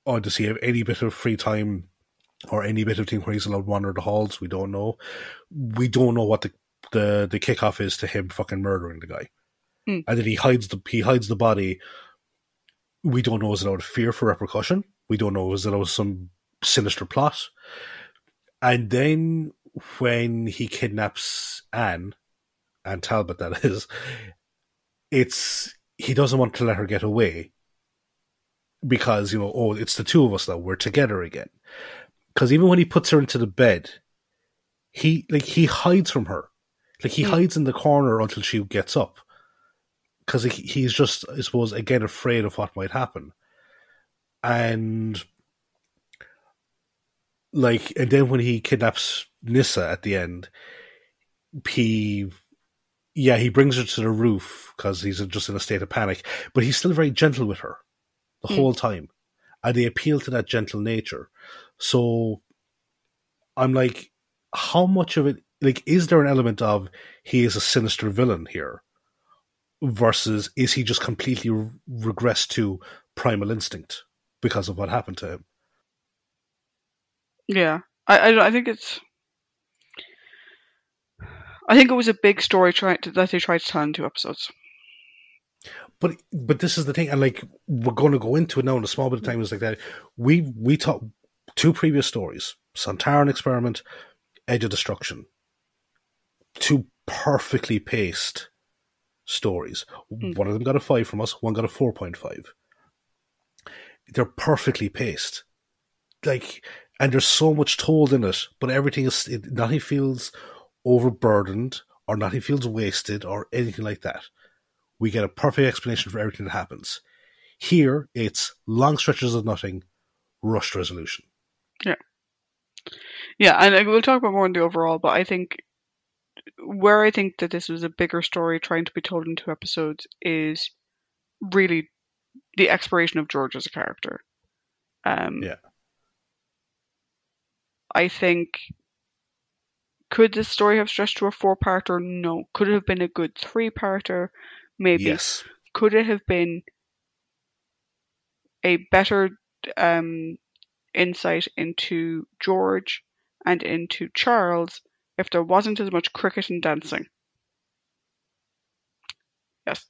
Or does he have any bit of free time or any bit of thing where he's allowed to wander the halls? We don't know. We don't know what the kickoff is to him fucking murdering the guy. And then he hides the body. We don't know, is it out of fear for repercussion? We don't know, is it out of some sinister plot? And then when he kidnaps Anne Talbot, that is, he doesn't want to let her get away because, you know, oh, it's the two of us now, we're together again. Because even when he puts her into the bed, he hides from her. Like, he hides in the corner until she gets up. because he's just, I suppose, again afraid of what might happen, and and then when he kidnaps Nissa at the end, he brings her to the roof because he's just in a state of panic, but he's still very gentle with her the whole time, and they appeal to that gentle nature. So I'm like, how much of it, is there an element of he is a sinister villain here versus is he just completely regressed to primal instinct because of what happened to him? Yeah, I think it's. I think it was a big story that they tried to tell in 2 episodes. But this is the thing, and we're going to go into it now in a small bit of time. Is like that. We talked 2 previous stories: Sontaran Experiment, Edge of Destruction. 2 perfectly paced stories. One of them got a 5 from us. One got a 4.5. They're perfectly paced. And there's so much told in it, but everything is nothing feels overburdened or nothing feels wasted or anything like that. We get a perfect explanation for everything that happens. Here, it's long stretches of nothing, rushed resolution. Yeah. Yeah, and we'll talk about more in the overall, but I think where I think that this was a bigger story trying to be told in 2 episodes is really the exploration of George as a character. I think, could this story have stretched to a 4-parter? No. Could it have been a good 3-parter? Maybe. Yes. Could it have been a better insight into George and into Charles if there wasn't as much cricket and dancing? Yes.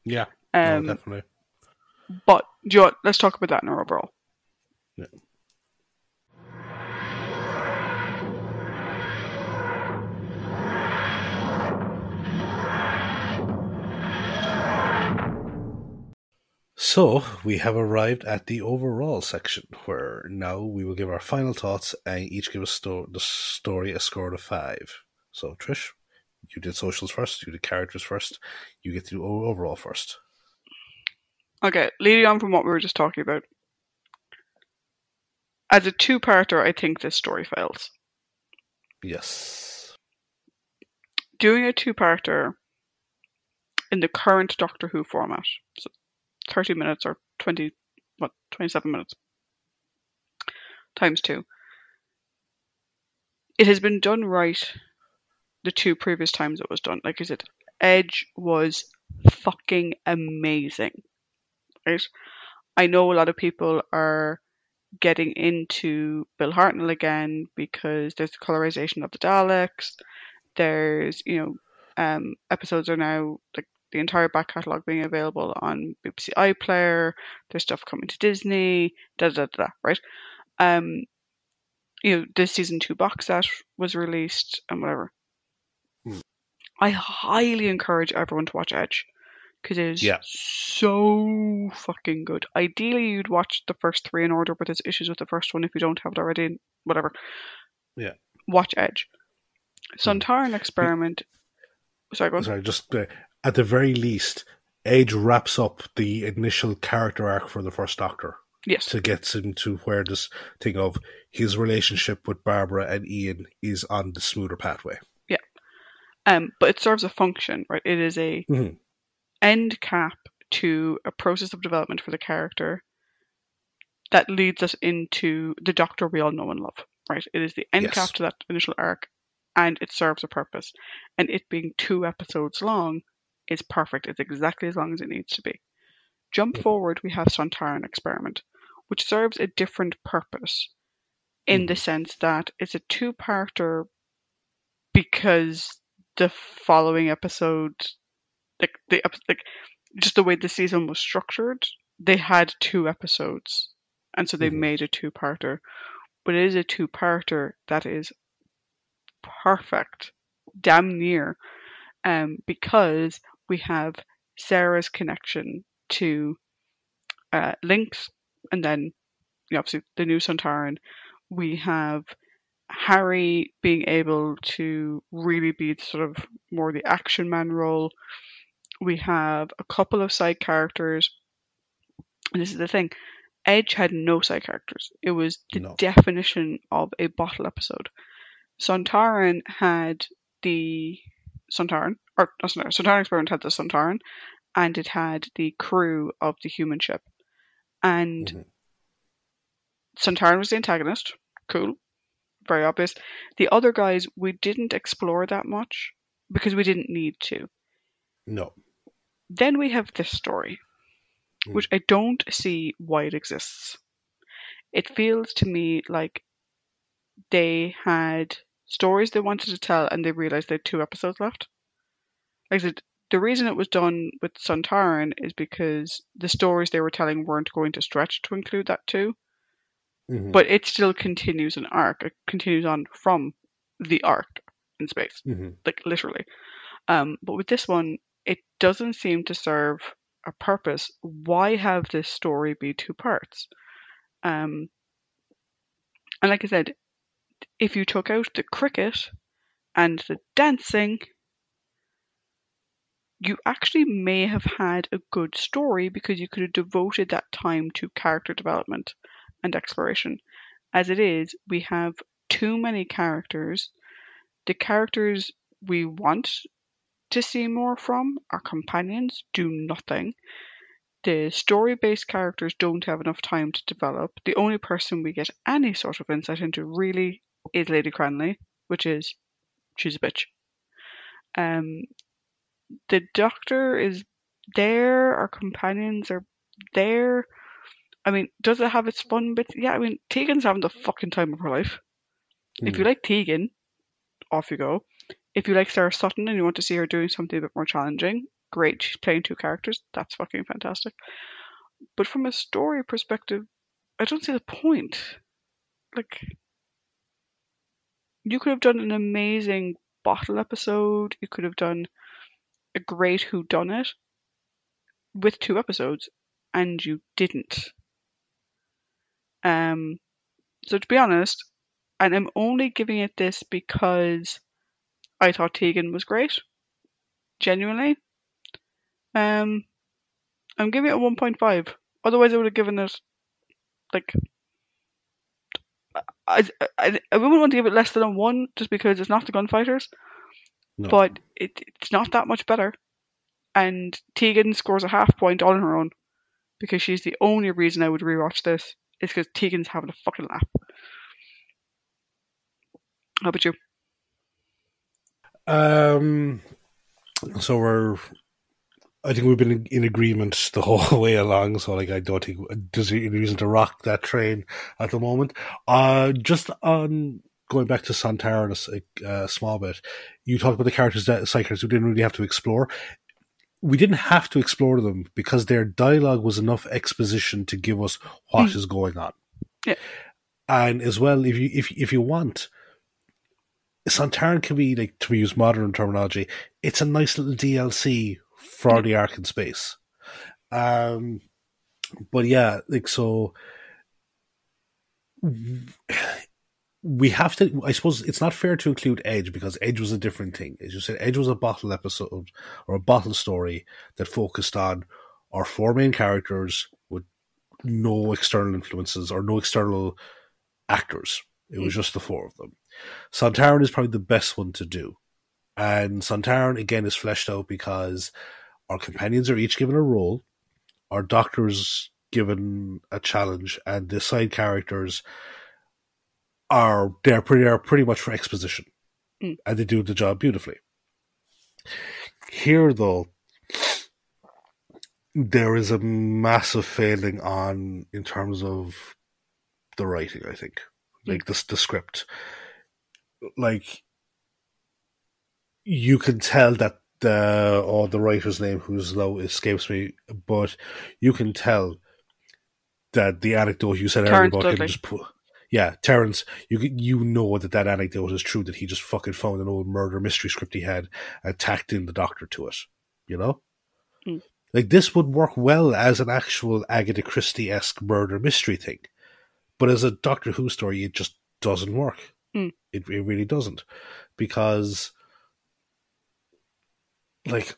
Yeah. No, definitely. But let's talk about that in our overall. Yeah. So, we have arrived at the overall section, where now we will give our final thoughts and each give the story a score of 5. So, Trish, you did socials first, you did characters first, you get to do overall first. Okay, leading on from what we were just talking about. As a 2-parter, I think this story fails. Yes. Doing a 2-parter in the current Doctor Who format, so 30 minutes or 27 minutes times 2. It has been done right the 2 previous times it was done. Like I said, Edge was fucking amazing. Right? I know a lot of people are getting into Bill Hartnell again because there's the colorization of the Daleks. There's, episodes are now, like, the entire back catalogue being available on BBC iPlayer. There's stuff coming to Disney, right? This season 2 box set was released and whatever. I highly encourage everyone to watch Edge because it is so fucking good. Ideally, you'd watch the first 3 in order, but there's issues with the first one if you don't have it already. Whatever. Yeah. Watch Edge. Sontaran Experiment. Sorry, go on. Sorry, just at the very least, Edge wraps up the initial character arc for the first Doctor. Yes. To get him to where this thing of his relationship with Barbara and Ian is on the smoother pathway. Yeah. But it serves a function, right? It is a end cap to a process of development for the character that leads us into the Doctor we all know and love, right? It is the end cap to that initial arc, and it serves a purpose. And it being 2 episodes long is perfect. It's exactly as long as it needs to be. Jump forward, we have Sontaran Experiment, which serves a different purpose in the sense that it's a 2-parter because the following episode, just the way the season was structured, they had 2 episodes, and so they made a 2-parter. But it is a 2-parter that is perfect, damn near, because we have Sarah's connection to Lynx, and then obviously the new Sontaran. We have Harry being able to really be sort of more the action man role. We have a couple of side characters. And this is the thing. Edge had no side characters. It was the No. definition of a bottle episode. Sontaran had the Sontaran, or not Sontaran, Sontaran Experiment had the Sontaran, and it had the crew of the human ship. And Sontaran was the antagonist. Cool. Very obvious. The other guys, we didn't explore that much because we didn't need to. No. Then we have this story, which I don't see why it exists. It feels to me like they had stories they wanted to tell and they realized they had 2 episodes left. Like I said, the reason it was done with Sontaran is because the stories they were telling weren't going to stretch to include that too. But it still continues an arc. It continues on from the arc in space, like literally. But with this one, it doesn't seem to serve a purpose. Why have this story be 2 parts? And like I said, if you took out the cricket and the dancing, you actually may have had a good story because you could have devoted that time to character development and exploration. As it is, we have too many characters. The characters we want to see more from, our companions, do nothing. The story-based characters don't have enough time to develop. The only person we get any sort of insight into really is Lady Cranley, which is, she's a bitch. The Doctor is there, our companions are there. I mean, does it have its fun bits? Yeah, I mean, Tegan's having the fucking time of her life. If you like Tegan, off you go. If you like Sarah Sutton and you want to see her doing something a bit more challenging, great. She's playing 2 characters. That's fucking fantastic. But from a story perspective, I don't see the point. Like, you could have done an amazing bottle episode. You could have done a great whodunit with 2 episodes, and you didn't. So to be honest, and I'm only giving it this because I thought Tegan was great. Genuinely. I'm giving it a 1.5. Otherwise I would have given it like I wouldn't want to give it less than a 1 just because it's not the Gunfighters. No. But it's not that much better. And Tegan scores a half point all on her own because she's the only reason I would rewatch this. Is because Tegan's having a fucking laugh. How about you? So I think we've been in agreement the whole way along. So like, I don't think there's any reason to rock that train at the moment. Just on going back to Sontaran a small bit, you talked about the characters that psychers we didn't really have to explore. We didn't have to explore them because their dialogue was enough exposition to give us what is going on. Yeah. And as well, if you want, Sontaran can be, like, to use modern terminology, it's a nice little DLC for the arc in space. But yeah, like, so we have to, I suppose it's not fair to include Edge because Edge was a different thing. As you said, Edge was a bottle episode or a bottle story that focused on our 4 main characters with no external influences or no external actors. It was just the 4 of them. Sontaran is probably the best one to do. And Sontaran, again, is fleshed out because our companions are each given a role, our Doctor's given a challenge, and the side characters are pretty much for exposition. And they do the job beautifully. Here, though, there is a massive failing in terms of the writing, I think. Like, the script. Like, you can tell that the writer's name, whose now escapes me, but you can tell that the anecdote you said earlier about him just put... Yeah, Terrence, you know that anecdote is true, that he just fucking found an old murder mystery script he had and tacked in the Doctor to it, you know? Like, this would work well as an actual Agatha Christie-esque murder mystery thing. But as a Doctor Who story, it just doesn't work. It really doesn't. Because, like,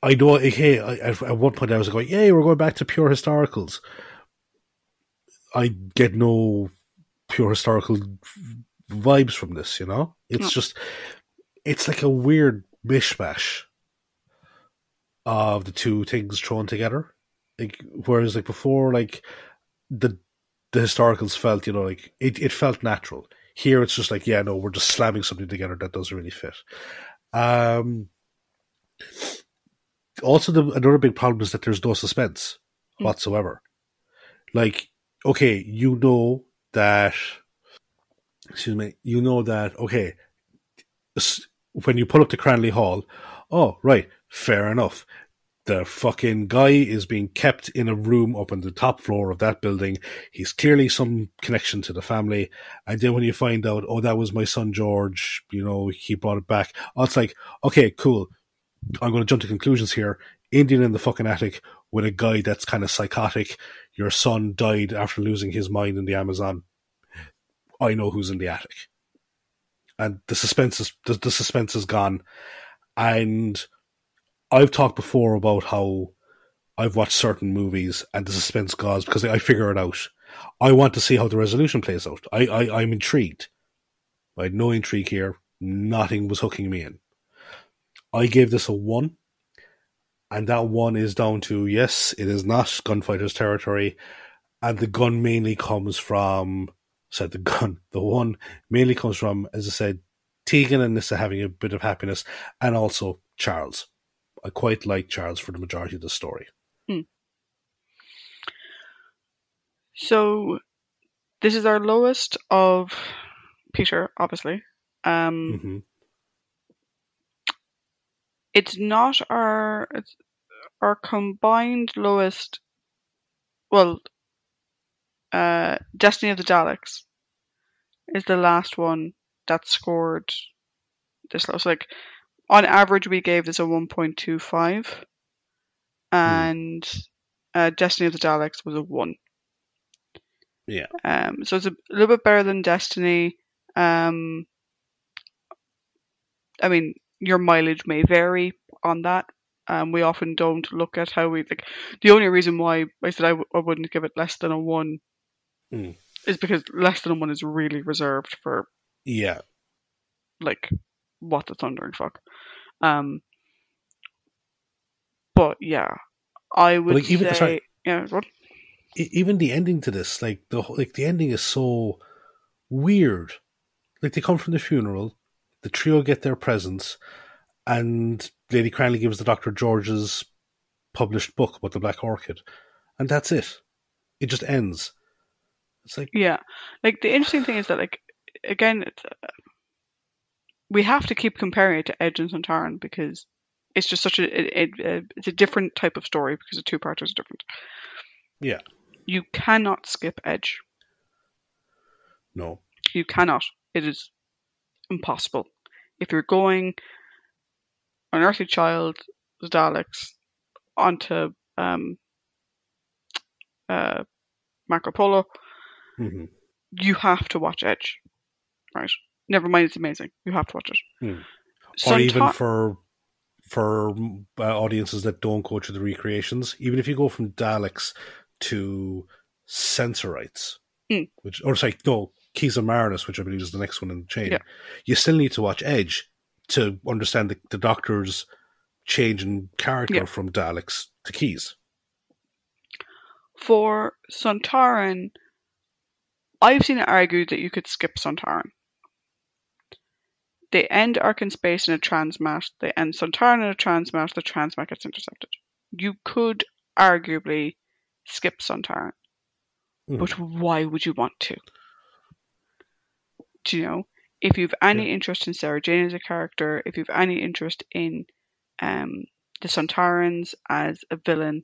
I know, hey, at one point I was going, yay, we're going back to pure historicals. I get no pure historical vibes from this, you know? It's No. just, it's like a weird mishmash of the two things thrown together. Like, whereas, like, before, like, the historicals felt, you know, like, it felt natural. Here it's just like, yeah, no, we're just slamming something together that doesn't really fit. Also, another big problem is that there's no suspense whatsoever. Like, okay, you know that, okay, when you pull up to Cranley Hall, oh, right, fair enough. The fucking guy is being kept in a room up on the top floor of that building. He's clearly some connection to the family. And then when you find out, oh, that was my son George, you know, he brought it back. Oh, it's like, okay, cool. I'm going to jump to conclusions here. Indian in the fucking attic with a guy that's kind of psychotic. Your son died after losing his mind in the Amazon. I know who's in the attic. And the suspense is gone. And I've talked before about how I've watched certain movies and the suspense goes because I figure it out. I want to see how the resolution plays out. I'm intrigued. I had no intrigue here. Nothing was hooking me in. I gave this a 1, and that 1 is down to, yes, it is not gunfighter's territory, and the gun mainly comes from, the 1 mainly comes from, as I said, Tegan and Nissa having a bit of happiness, and also Charles. I quite like Charles for the majority of the story. So this is our lowest of Peter, obviously. It's not our combined lowest. Well, Destiny of the Daleks is the last one that scored this low. So, like, on average, we gave this a 1.25, and Destiny of the Daleks was a 1. Yeah. So it's a little bit better than Destiny. I mean, your mileage may vary on that. We often don't look at how we like. The only reason why I said I wouldn't give it less than a 1 is because less than a 1 is really reserved for like what the thundering fuck. But yeah, I would say what? Even the ending to this, the ending is so weird. Like, they come from the funeral, the trio get their presents, and Lady Cranley gives the Dr. George's published book about the Black Orchid, and that's it. It just ends. It's like, yeah, like the interesting thing is that, like, again, we have to keep comparing it to Edge and Sontaran because it's just such it's a different type of story because the two parters are different. Yeah. You cannot skip Edge. No. You cannot. It is impossible. If you're going Unearthly Child, the Daleks, onto Marco Polo, you have to watch Edge. Right? Never mind, it's amazing. You have to watch it. Or even for audiences that don't go through the recreations, even if you go from Daleks to Sensorites, Keys of Marinus, which I believe is the next one in the chain, you still need to watch Edge to understand the Doctor's change in character from Daleks to Keys. For Sontaran, I've seen it argued that you could skip Sontaran. They end Ark in Space in a transmat. They end Sontaran in a transmat. The transmat gets intercepted. You could arguably skip Sontaran. But why would you want to? Do you know? If you've any interest in Sarah Jane as a character, if you've any interest in the Sontarans as a villain,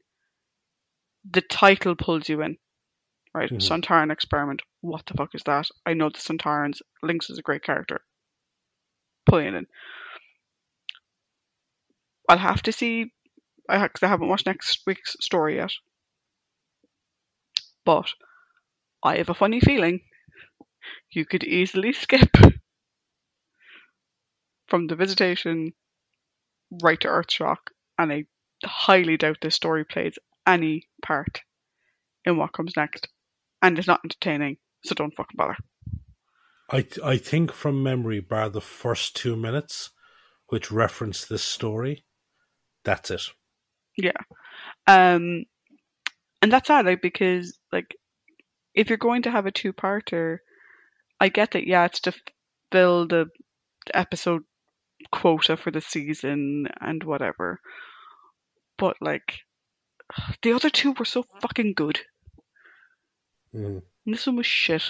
the title pulls you in. Right? Sontaran Experiment. What the fuck is that? I know the Sontarans. Lynx is a great character. Pulling it in. I'll have to see, because I haven't watched next week's story yet. But I have a funny feeling you could easily skip from the Visitation right to Earthshock, and highly doubt this story plays any part in what comes next, and it's not entertaining, so don't fucking bother. I think from memory, bar the first 2 minutes, which reference this story, that's it. Yeah. And that's sad, like, because, like, if you're going to have a two-parter, I get that, yeah, it's to fill the episode quota for the season and whatever. But, like, the other two were so fucking good. Mm. And this one was shit.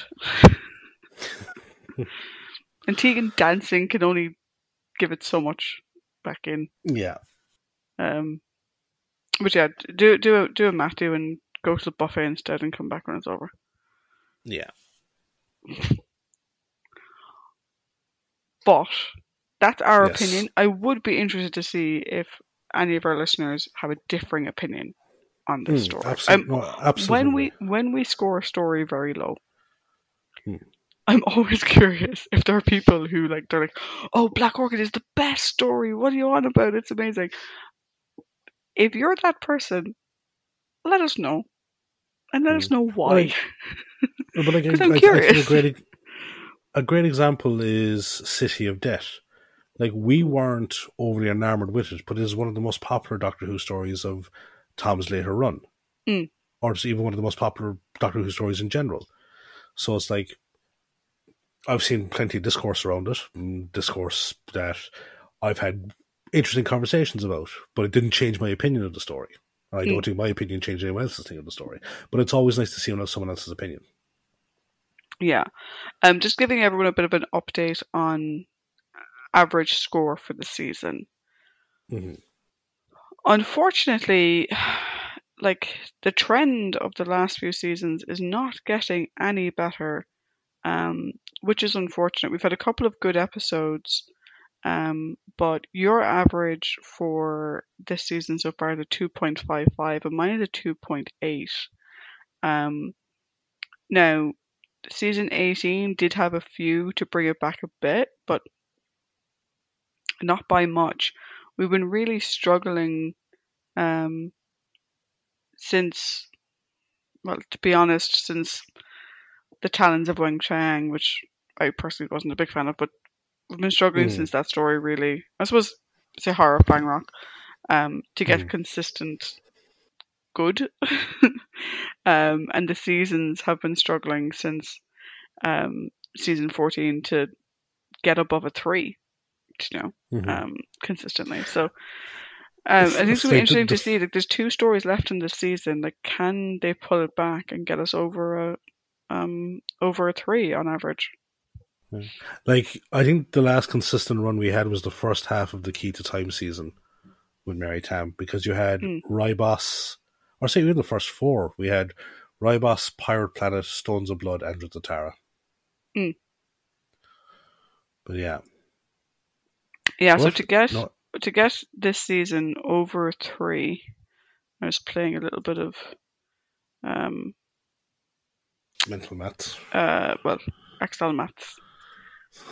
And Tegan dancing can only give it so much back in. Yeah. But yeah, do a Matthew and go to the buffet instead and come back when it's over. Yeah. But that's our opinion. I would be interested to see if any of our listeners have a differing opinion on this story. Absolutely. When we score a story very low, I'm always curious if there are people who they're like, "Oh, Black Orchid is the best story. What are you on about? It's amazing." If you're that person, let us know, and let us know why. Because I'm curious. I think a great example is City of Death. Like, we weren't overly enamored with it, but it is one of the most popular Doctor Who stories of Tom's later run. Or it's even one of the most popular Doctor Who stories in general. So it's like, I've seen plenty of discourse around it, discourse that I've had interesting conversations about, but it didn't change my opinion of the story. I don't think my opinion changed anyone else's thing of the story, but it's always nice to see someone else's opinion. Yeah. Just giving everyone a bit of an update on average score for the season. Unfortunately, like, the trend of the last few seasons is not getting any better, which is unfortunate. We've had a couple of good episodes, but your average for this season so far is a 2.55 and mine is a 2.8. Now, season 18 did have a few to bring it back a bit, but not by much. We've been really struggling since, well, to be honest, since the Talons of Weng Chang, which I personally wasn't a big fan of, but we've been struggling since that story, really. I suppose, say Horror of Fang Rock, to get consistent good. And the seasons have been struggling since season 14 to get above a 3, consistently. So I think it's going to be interesting to see. Like, there's 2 stories left in this season. Like, can they pull it back and get us over a 3 on average? Like, I think the last consistent run we had was the first half of the Key to Time season with Mary Tam, because you had Rybos, or say even the first 4. We had Rybos, Pirate Planet, Stones of Blood, and Zatara. But yeah. Yeah, so to get this season over 3, I was playing a little bit of mental maths. Well, Excel maths.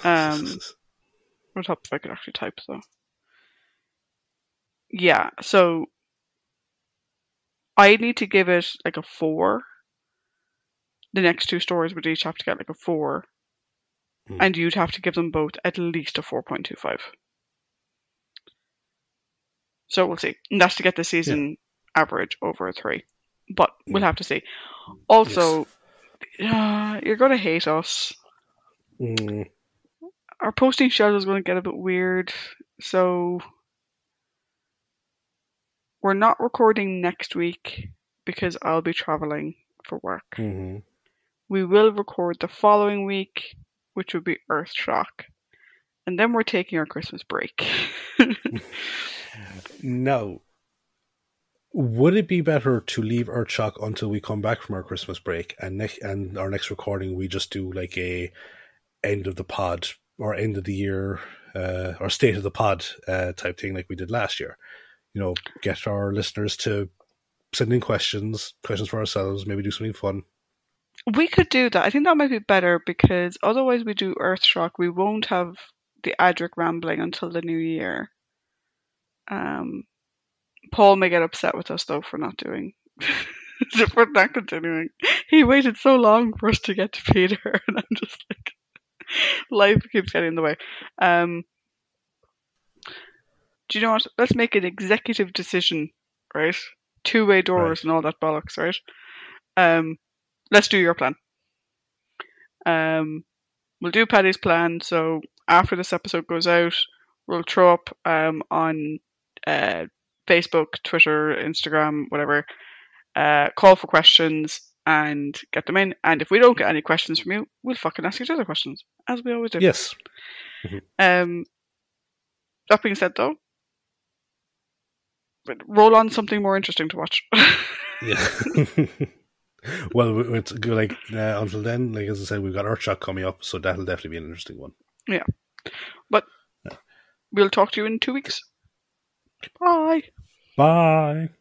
What help if I could actually type, though. Yeah, so I need to give it like a 4. The next 2 stories would each have to get like a 4. And you'd have to give them both at least a 4.25. So we'll see. And that's to get the season average over a 3. But we'll have to see. Also, you're going to hate us. Our posting schedule is going to get a bit weird. So we're not recording next week because I'll be traveling for work. We will record the following week, which would be Earthshock. And then we're taking our Christmas break. Now, would it be better to leave Earthshock until we come back from our Christmas break, and our next recording we just do like a end of the pod or end of the year or state of the pod type thing like we did last year? Get our listeners to send in questions for ourselves, maybe do something fun. We could do that. I think that might be better, because otherwise we do Earthshock. We won't have the Adric rambling until the new year. Paul may get upset with us though for not doing. For not continuing. He waited so long for us to get to Peter, and I'm just like, life keeps getting in the way. Do you know what? Let's make an executive decision, right? Two-way doors and all that bollocks, right? Let's do your plan. We'll do Paddy's plan. So after this episode goes out, we'll throw up on Facebook, Twitter, Instagram, whatever. Call for questions and get them in. And if we don't get any questions from you, we'll fucking ask each other questions, as we always do. Yes. That being said, though, roll on something more interesting to watch. Yeah. Well, it's like until then, like as I said, we've got Earthshock coming up, so that'll definitely be an interesting one. Yeah, but we'll talk to you in 2 weeks. Bye. Bye.